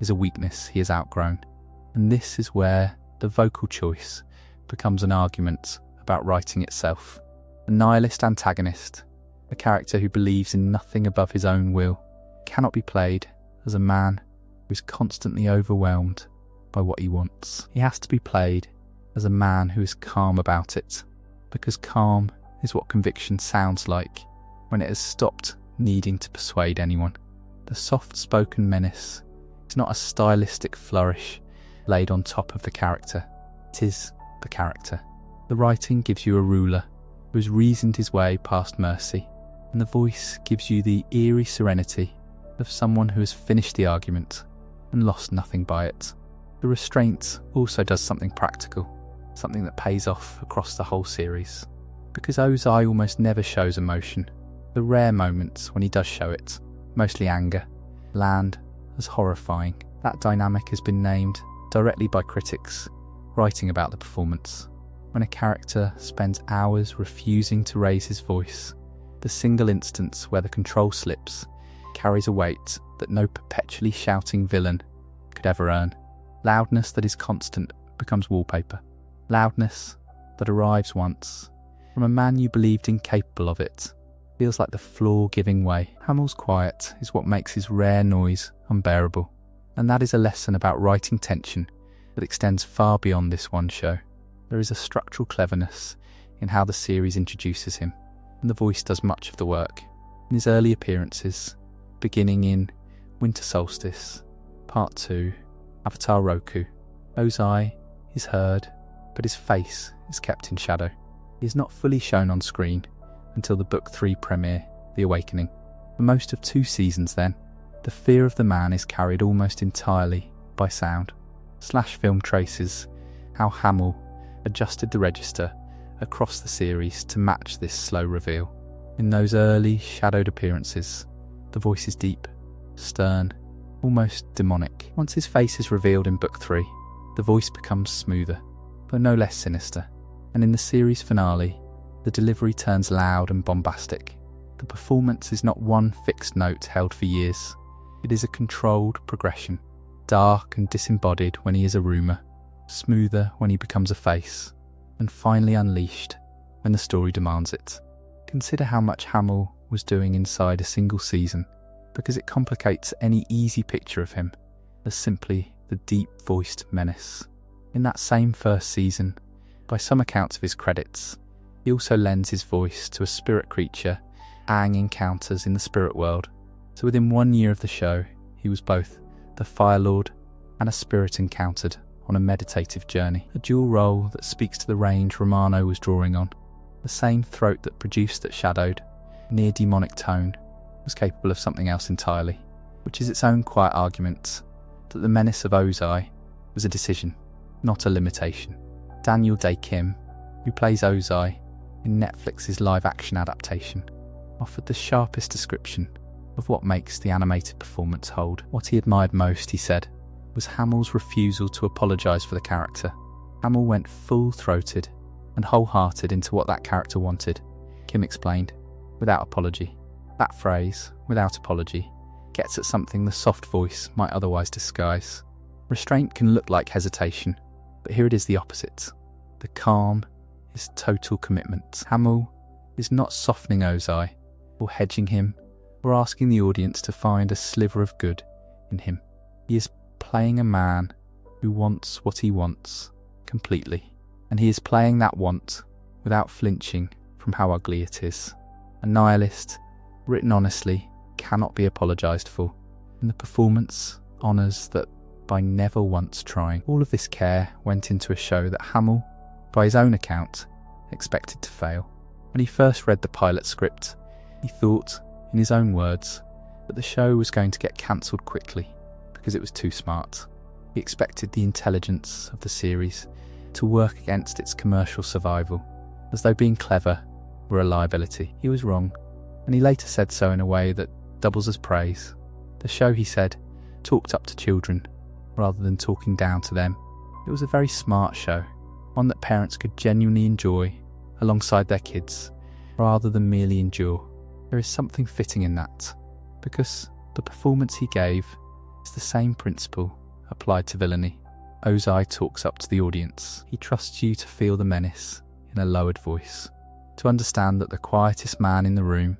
is a weakness he has outgrown, and this is where the vocal choice becomes an argument about writing itself. A nihilist antagonist, a character who believes in nothing above his own will, cannot be played as a man who is constantly overwhelmed by what he wants. He has to be played as a man who is calm about it, because calm is what conviction sounds like when it has stopped needing to persuade anyone. The soft-spoken menace is not a stylistic flourish laid on top of the character. It is the character. The writing gives you a ruler who has reasoned his way past mercy, and the voice gives you the eerie serenity of someone who has finished the argument and lost nothing by it. The restraint also does something practical, something that pays off across the whole series. Because Ozai almost never shows emotion, the rare moments when he does show it, mostly anger, land as horrifying. That dynamic has been named directly by critics writing about the performance. When a character spends hours refusing to raise his voice, the single instance where the control slips carries a weight that no perpetually shouting villain could ever earn. Loudness that is constant becomes wallpaper. Loudness that arrives once, from a man you believed incapable of it, feels like the floor giving way. Hamill's quiet is what makes his rare noise unbearable, and that is a lesson about writing tension that extends far beyond this one show. There is a structural cleverness in how the series introduces him, and the voice does much of the work. In his early appearances, beginning in Winter Solstice, Part 2, Avatar Roku, Ozai is heard, but his face is kept in shadow. He is not fully shown on screen until the Book 3 premiere, The Awakening. For most of 2 seasons then, the fear of the man is carried almost entirely by sound. Slash Film traces how Hamill adjusted the register across the series to match this slow reveal. In those early shadowed appearances, the voice is deep, stern, almost demonic. Once his face is revealed in Book 3, the voice becomes smoother, but no less sinister. And in the series finale, the delivery turns loud and bombastic. The performance is not one fixed note held for years. It is a controlled progression, dark and disembodied when he is a rumour, smoother when he becomes a face, and finally unleashed when the story demands it. Consider how much Hamill was doing inside a single season, because it complicates any easy picture of him as simply the deep-voiced menace. In that same first season, by some accounts of his credits, he also lends his voice to a spirit creature Aang encounters in the spirit world. So within 1 year of the show, he was both the Fire Lord and a spirit encountered on a meditative journey. A dual role that speaks to the range Romano was drawing on. The same throat that produced that shadowed, near demonic tone was capable of something else entirely, which is its own quiet argument that the menace of Ozai was a decision, not a limitation. Daniel Day-Kim, who plays Ozai in Netflix's live-action adaptation, offered the sharpest description of what makes the animated performance hold. What he admired most, he said, was Hamill's refusal to apologise for the character. Hamill went full-throated and wholehearted into what that character wanted, Kim explained, without apology. That phrase, without apology, gets at something the soft voice might otherwise disguise. Restraint can look like hesitation, but here it is the opposite. The calm is total commitment. Hamill is not softening Ozai, or hedging him, or asking the audience to find a sliver of good in him. He is playing a man who wants what he wants completely, and he is playing that want without flinching from how ugly it is. A nihilist, written honestly, cannot be apologised for, and the performance honours that by never once trying. All of this care went into a show that Hamill, by his own account, expected to fail. When he first read the pilot script, he thought, in his own words, that the show was going to get cancelled quickly because it was too smart. He expected the intelligence of the series to work against its commercial survival, as though being clever were a liability. He was wrong, and he later said so in a way that doubles as praise. The show, he said, talked up to children rather than talking down to them. It was a very smart show, one that parents could genuinely enjoy alongside their kids rather than merely endure. There is something fitting in that, because the performance he gave is the same principle applied to villainy. Ozai talks up to the audience. He trusts you to feel the menace in a lowered voice, to understand that the quietest man in the room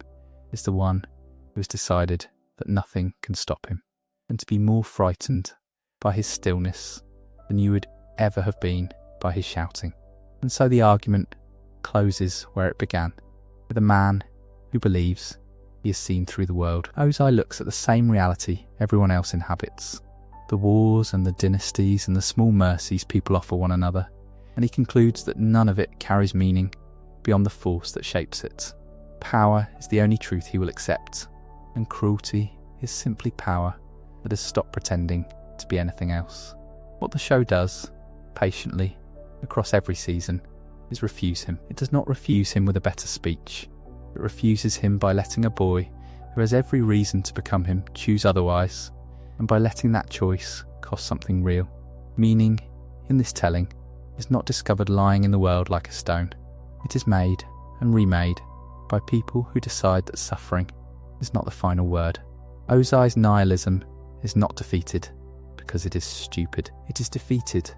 is the one who has decided that nothing can stop him, and to be more frightened by his stillness than you would ever have been by his shouting. And so the argument closes where it began, with a man who believes he has seen through the world. Ozai looks at the same reality everyone else inhabits, the wars and the dynasties and the small mercies people offer one another, and he concludes that none of it carries meaning beyond the force that shapes it. Power is the only truth he will accept, and cruelty is simply power that has stopped pretending to be anything else. What the show does, patiently, across every season, is refuse him. It does not refuse him with a better speech. It refuses him by letting a boy who has every reason to become him choose otherwise, and by letting that choice cost something real. Meaning, in this telling, is not discovered lying in the world like a stone. It is made and remade by people who decide that suffering is not the final word. Ozai's nihilism is not defeated because it is stupid. It is defeated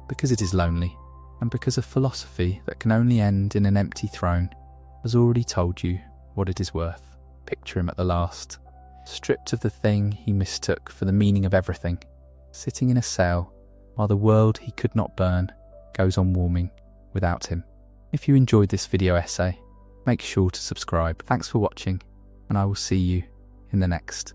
because it is lonely, and because a philosophy that can only end in an empty throne has already told you what it is worth. Picture him at the last, stripped of the thing he mistook for the meaning of everything, sitting in a cell while the world he could not burn goes on warming without him. If you enjoyed this video essay, make sure to subscribe. Thanks for watching, and I will see you in the next.